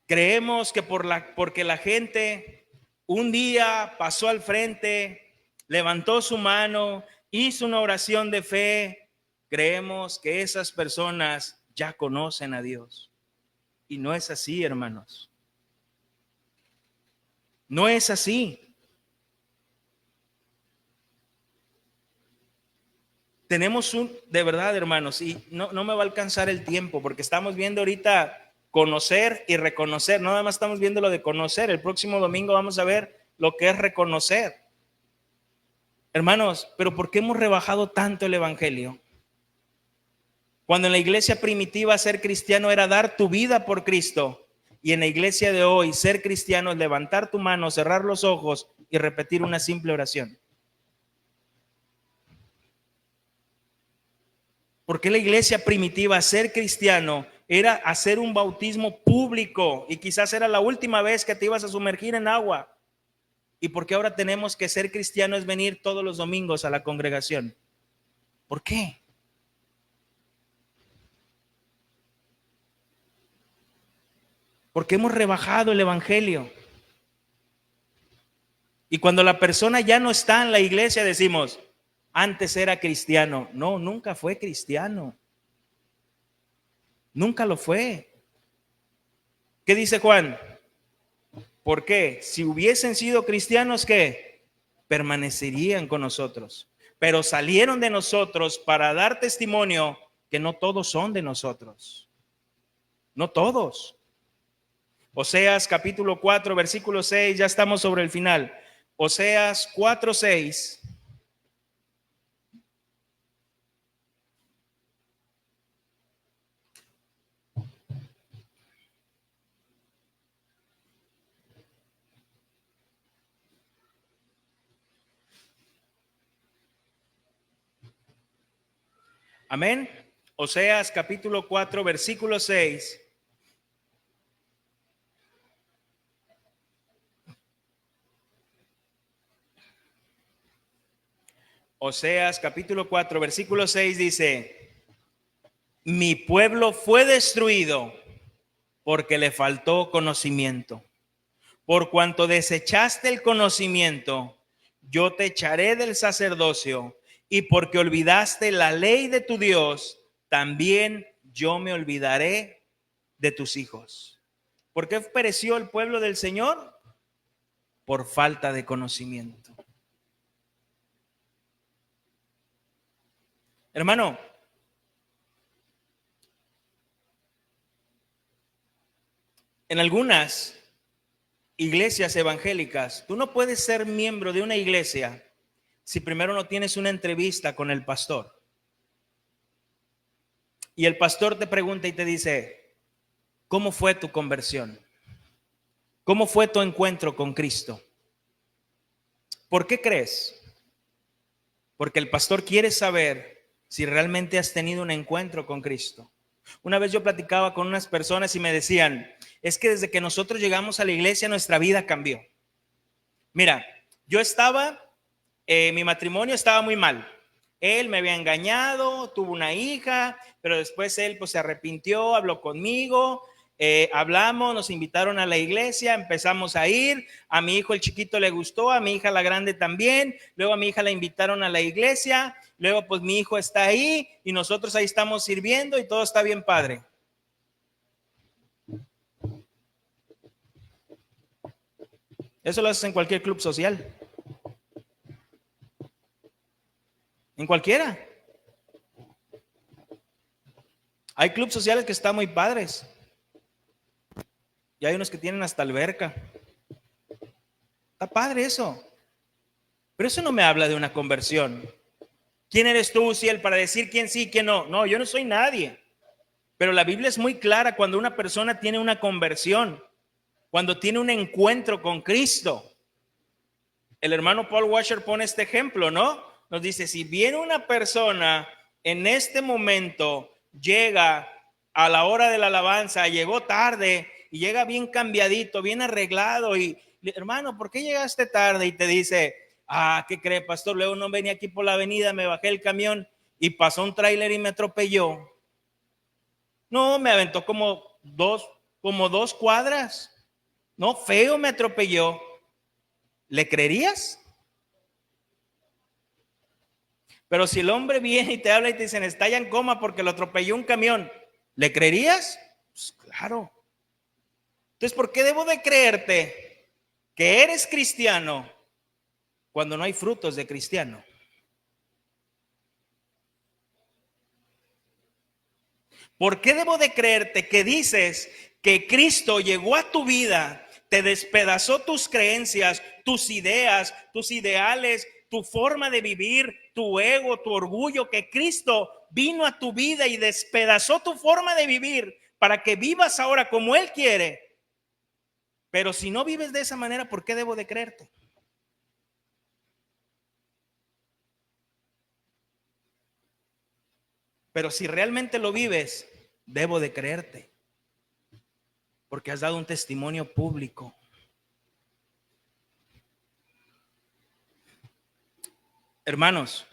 Creemos que porque la gente un día pasó al frente, levantó su mano, hizo una oración de fe, creemos que esas personas ya conocen a Dios. Y no es así, hermanos. No es así. Tenemos de verdad, hermanos, y no me va a alcanzar el tiempo, porque estamos viendo ahorita conocer y reconocer. No nada más estamos viendo lo de conocer. El próximo domingo vamos a ver lo que es reconocer. Hermanos, pero ¿por qué hemos rebajado tanto el evangelio? Cuando en la iglesia primitiva ser cristiano era dar tu vida por Cristo, y en la iglesia de hoy ser cristiano es levantar tu mano, cerrar los ojos y repetir una simple oración. ¿Por qué la iglesia primitiva ser cristiano era hacer un bautismo público y quizás era la última vez que te ibas a sumergir en agua? ¿Y por qué ahora tenemos que ser cristianos es venir todos los domingos a la congregación? ¿Por qué? Porque hemos rebajado el evangelio. Y cuando la persona ya no está en la iglesia decimos, antes era cristiano. No, nunca fue cristiano. Nunca lo fue. ¿Qué dice Juan? ¿Por qué? Si hubiesen sido cristianos, ¿qué? Permanecerían con nosotros. Pero salieron de nosotros para dar testimonio que no todos son de nosotros. No todos. Oseas capítulo 4, versículo 6, ya estamos sobre el final. Oseas 4, 6. Amén. Oseas capítulo 4, versículo 6. Oseas capítulo 4, versículo 6 dice: mi pueblo fue destruido porque le faltó conocimiento. Por cuanto desechaste el conocimiento, yo te echaré del sacerdocio, y porque olvidaste la ley de tu Dios, también yo me olvidaré de tus hijos. ¿Por qué pereció el pueblo del Señor? Por falta de conocimiento. Hermano, en algunas iglesias evangélicas, tú no puedes ser miembro de una iglesia si primero no tienes una entrevista con el pastor. Y el pastor te pregunta y te dice: ¿cómo fue tu conversión? ¿Cómo fue tu encuentro con Cristo? ¿Por qué crees? Porque el pastor quiere saber si realmente has tenido un encuentro con Cristo. Una vez yo platicaba con unas personas y me decían: es que desde que nosotros llegamos a la iglesia nuestra vida cambió. Mira, yo estaba, mi matrimonio estaba muy mal. Él me había engañado, tuvo una hija, pero después él pues se arrepintió, habló conmigo, hablamos, nos invitaron a la iglesia, empezamos a ir. A mi hijo el chiquito le gustó, a mi hija la grande también. Luego a mi hija la invitaron a la iglesia. Luego pues mi hijo está ahí y nosotros ahí estamos sirviendo y todo está bien padre. Eso lo haces en cualquier club social, en cualquiera. Hay clubes sociales que están muy padres y hay unos que tienen hasta alberca. Está padre eso, pero eso no me habla de una conversión. ¿Quién eres tú, Ciel, para decir quién sí, quién no? No, yo no soy nadie. Pero la Biblia es muy clara cuando una persona tiene una conversión, cuando tiene un encuentro con Cristo. El hermano Paul Washer pone este ejemplo, ¿no? Nos dice: si viene una persona en este momento, llega a la hora de la alabanza, llegó tarde y llega bien cambiadito, bien arreglado, y hermano, ¿por qué llegaste tarde? Y te dice: ¿qué cree, pastor? Luego no venía aquí por la avenida, me bajé el camión y pasó un tráiler y me atropelló. No, me aventó como dos cuadras. No, feo me atropelló. ¿Le creerías? Pero si el hombre viene y te habla y te dicen: está ya en coma porque lo atropelló un camión, ¿le creerías? Pues claro. Entonces, ¿por qué debo de creerte que eres cristiano cuando no hay frutos de cristiano? ¿Por qué debo de creerte que dices que Cristo llegó a tu vida, te despedazó tus creencias, tus ideas, tus ideales, tu forma de vivir, tu ego, tu orgullo, que Cristo vino a tu vida y despedazó tu forma de vivir para que vivas ahora como Él quiere? Pero si no vives de esa manera, ¿por qué debo de creerte? Pero si realmente lo vives, debo de creerte, porque has dado un testimonio público. Hermanos,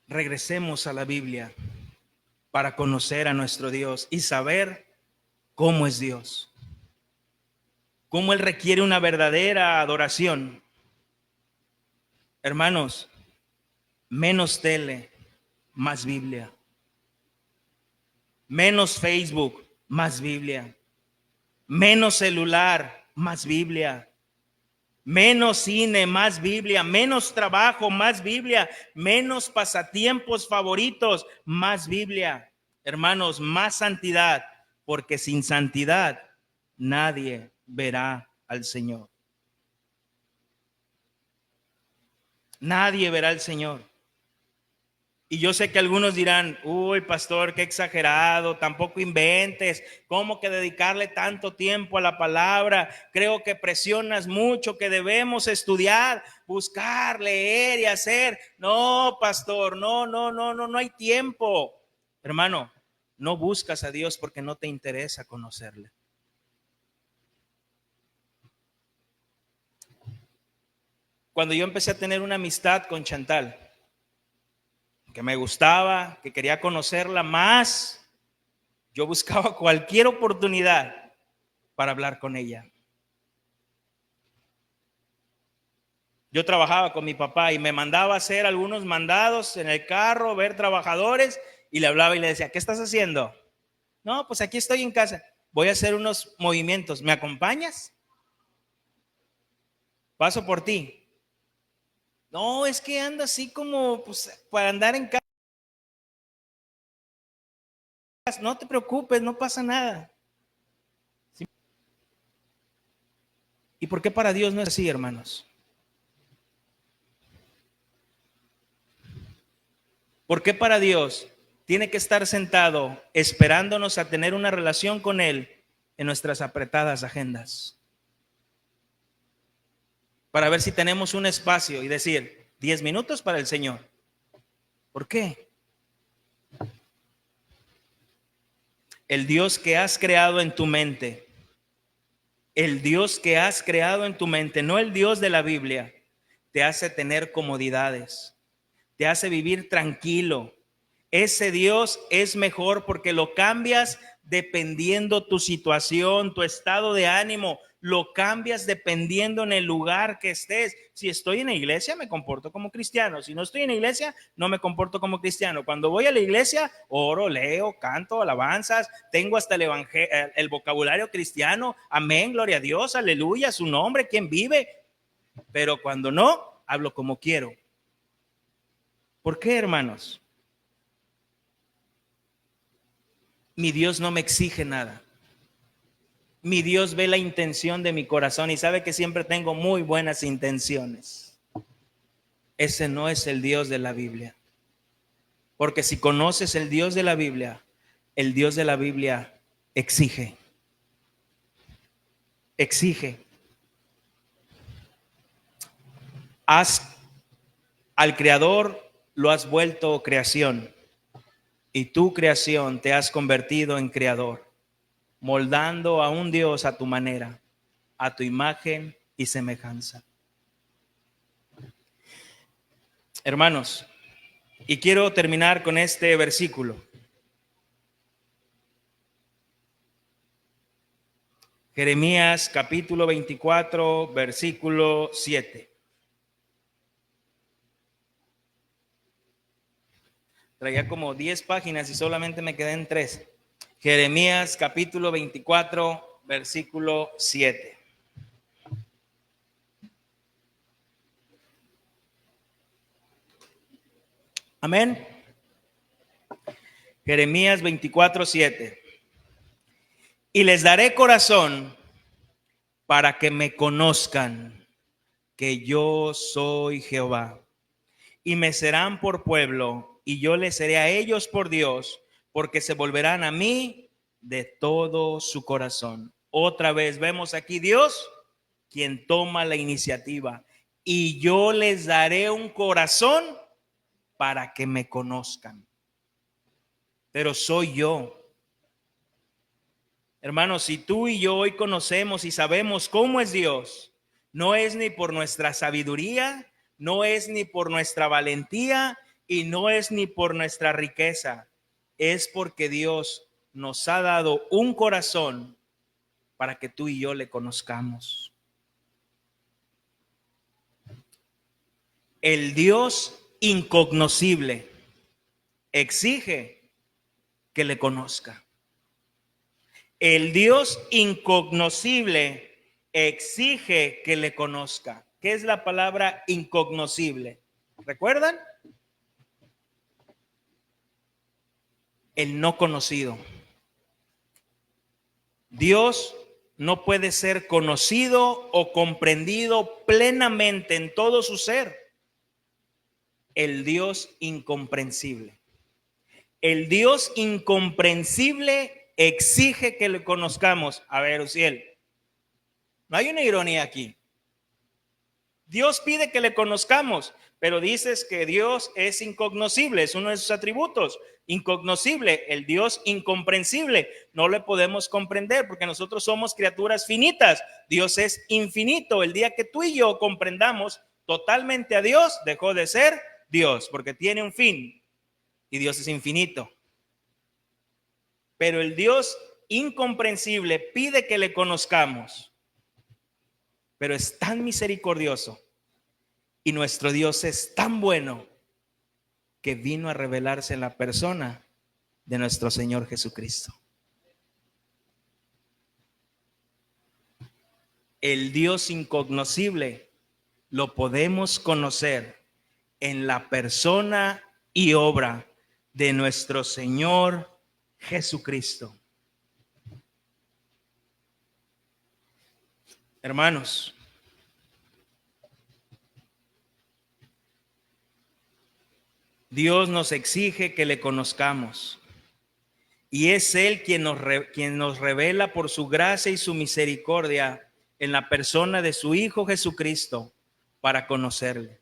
regresemos a la Biblia para conocer a nuestro Dios y saber cómo es Dios, cómo Él requiere una verdadera adoración. Hermanos, menos tele, más Biblia. Menos Facebook, más Biblia. Menos celular, más Biblia. Menos cine, más Biblia. Menos trabajo, más Biblia. Menos pasatiempos favoritos, más Biblia. Hermanos, más santidad, porque sin santidad nadie verá al Señor. Nadie verá al Señor. Y yo sé que algunos dirán, uy, pastor, qué exagerado, tampoco inventes, ¿cómo que dedicarle tanto tiempo a la palabra? Creo que presionas mucho, que debemos estudiar, buscar, leer y hacer. No, pastor, no hay tiempo. Hermano, no buscas a Dios porque no te interesa conocerle. Cuando yo empecé a tener una amistad con Chantal, que me gustaba, que quería conocerla más, yo buscaba cualquier oportunidad para hablar con ella. Yo trabajaba con mi papá y me mandaba a hacer algunos mandados en el carro, ver trabajadores, y le hablaba y le decía, ¿qué estás haciendo? No, pues aquí estoy en casa, voy a hacer unos movimientos, ¿me acompañas? Paso por ti. No, es que ando así como pues, para andar en casa. No te preocupes, no pasa nada. ¿Sí? ¿Y por qué para Dios no es así, hermanos? ¿Por qué para Dios tiene que estar sentado esperándonos a tener una relación con Él en nuestras apretadas agendas? Para ver si tenemos un espacio y decir, 10 minutos para el Señor. ¿Por qué? El Dios que has creado en tu mente, el Dios que has creado en tu mente, no el Dios de la Biblia, te hace tener comodidades, te hace vivir tranquilo. Ese Dios es mejor porque lo cambias dependiendo tu situación, tu estado de ánimo, lo cambias dependiendo en el lugar que estés. Si estoy en la iglesia, me comporto como cristiano. Si no estoy en la iglesia, no me comporto como cristiano. Cuando voy a la iglesia, oro, leo, canto, alabanzas, tengo hasta el vocabulario cristiano. Amén, gloria a Dios, aleluya, su nombre, ¿quién vive? Pero cuando no, hablo como quiero. ¿Por qué, hermanos? Mi Dios no me exige nada. Mi Dios ve la intención de mi corazón y sabe que siempre tengo muy buenas intenciones. Ese no es el Dios de la Biblia. Porque si conoces el Dios de la Biblia exige. Exige. Al Creador lo has vuelto creación y tu creación te has convertido en creador, moldando a un Dios a tu manera, a tu imagen y semejanza. Hermanos, y quiero terminar con este versículo. Jeremías capítulo 24, versículo 7. Traía como 10 páginas y solamente me quedé en 3. Jeremías capítulo 24, versículo 7. Amén. Jeremías 24, 7. Y les daré corazón para que me conozcan que yo soy Jehová. Y me serán por pueblo, y yo les seré a ellos por Dios, porque se volverán a mí de todo su corazón. Otra vez vemos aquí Dios, quien toma la iniciativa. Y yo les daré un corazón para que me conozcan. Pero soy yo. Hermanos, si tú y yo hoy conocemos y sabemos cómo es Dios, no es ni por nuestra sabiduría, no es ni por nuestra valentía y no es ni por nuestra riqueza. Es porque Dios nos ha dado un corazón para que tú y yo le conozcamos. El Dios incognoscible exige que le conozca. El Dios incognoscible exige que le conozca. ¿Qué es la palabra incognoscible? ¿Recuerdan? El no conocido. Dios no puede ser conocido o comprendido plenamente en todo su ser. el Dios incomprensible. El Dios incomprensible exige que le conozcamos. A ver, Uziel, no hay una ironía aquí. Dios pide que le conozcamos, pero dices que Dios es incognoscible, es uno de sus atributos. Incognoscible, el Dios incomprensible. No le podemos comprender porque nosotros somos criaturas finitas. Dios es infinito. El día que tú y yo comprendamos totalmente a Dios, dejó de ser Dios porque tiene un fin y Dios es infinito. Pero el Dios incomprensible pide que le conozcamos, pero es tan misericordioso y nuestro Dios es tan bueno que vino a revelarse en la persona de nuestro Señor Jesucristo. El Dios incognoscible lo podemos conocer en la persona y obra de nuestro Señor Jesucristo. Hermanos, Dios nos exige que le conozcamos y es Él quien nos revela por su gracia y su misericordia en la persona de su Hijo Jesucristo para conocerle.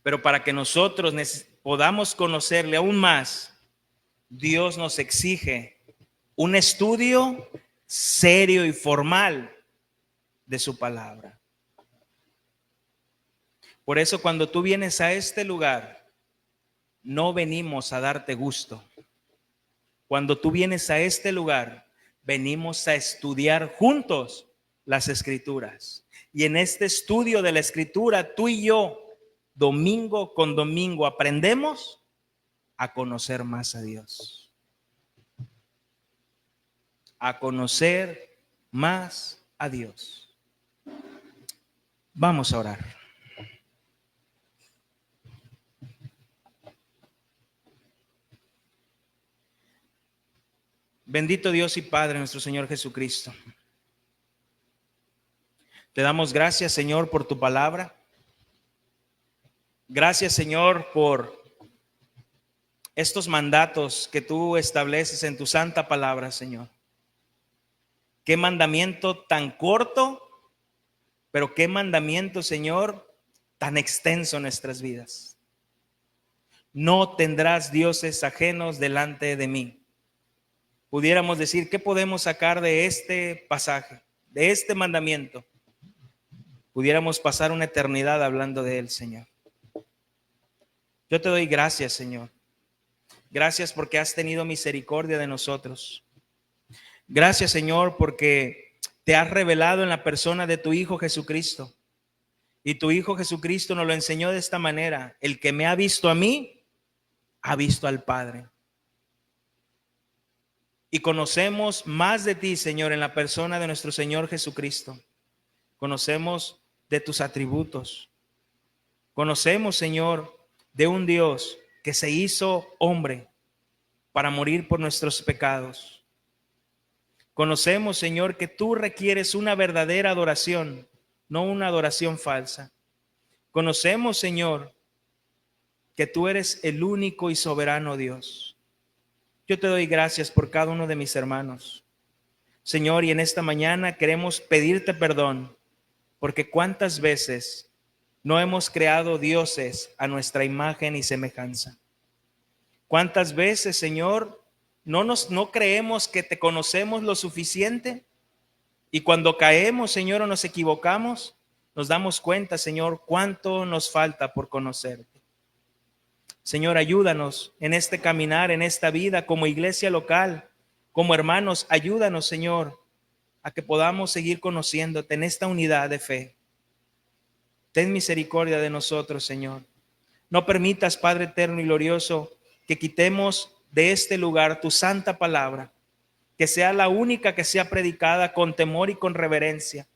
Pero para que nosotros podamos conocerle aún más, Dios nos exige un estudio serio y formal de su palabra. Por eso cuando tú vienes a este lugar, no venimos a darte gusto. Cuando tú vienes a este lugar, venimos a estudiar juntos las Escrituras. Y en este estudio de la Escritura, tú y yo, domingo con domingo, aprendemos a conocer más a Dios. A conocer más a Dios. Vamos a orar. Bendito Dios y Padre, nuestro Señor Jesucristo. Te damos gracias, Señor, por tu palabra. Gracias, Señor, por estos mandatos que tú estableces en tu santa palabra, Señor. Qué mandamiento tan corto, pero qué mandamiento, Señor, tan extenso en nuestras vidas. No tendrás dioses ajenos delante de mí. Pudiéramos decir, ¿qué podemos sacar de este pasaje, de este mandamiento? Pudiéramos pasar una eternidad hablando de él, Señor. Yo te doy gracias, Señor. Gracias porque has tenido misericordia de nosotros. Gracias, Señor, porque te has revelado en la persona de tu Hijo Jesucristo. Y tu Hijo Jesucristo nos lo enseñó de esta manera: el que me ha visto a mí, ha visto al Padre. Y conocemos más de ti, Señor, en la persona de nuestro Señor Jesucristo. Conocemos de tus atributos. Conocemos, Señor, de un Dios que se hizo hombre para morir por nuestros pecados. Conocemos, Señor, que tú requieres una verdadera adoración, no una adoración falsa. Conocemos, Señor, que tú eres el único y soberano Dios. Yo te doy gracias por cada uno de mis hermanos, Señor, y en esta mañana queremos pedirte perdón, porque cuántas veces no hemos creado dioses a nuestra imagen y semejanza. Cuántas veces, Señor, no creemos que te conocemos lo suficiente, y cuando caemos, Señor, o nos equivocamos, nos damos cuenta, Señor, cuánto nos falta por conocerte. Señor, ayúdanos en este caminar, en esta vida, como iglesia local, como hermanos, ayúdanos, Señor, a que podamos seguir conociéndote en esta unidad de fe. Ten misericordia de nosotros, Señor. No permitas, Padre eterno y glorioso, que quitemos de este lugar tu santa palabra, que sea la única que sea predicada con temor y con reverencia.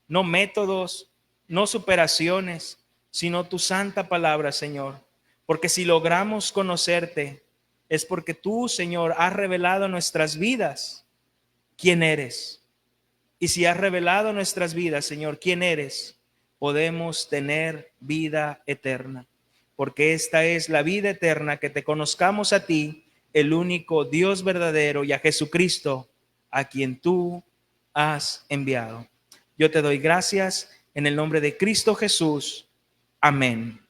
No métodos, no superaciones, sino tu santa palabra, Señor. Porque si logramos conocerte, es porque tú, Señor, has revelado en nuestras vidas quién eres. Y si has revelado en nuestras vidas, Señor, quién eres, podemos tener vida eterna, porque esta es la vida eterna, que te conozcamos a ti, el único Dios verdadero, y a Jesucristo, a quien tú has enviado. Yo te doy gracias en el nombre de Cristo Jesús. Amén.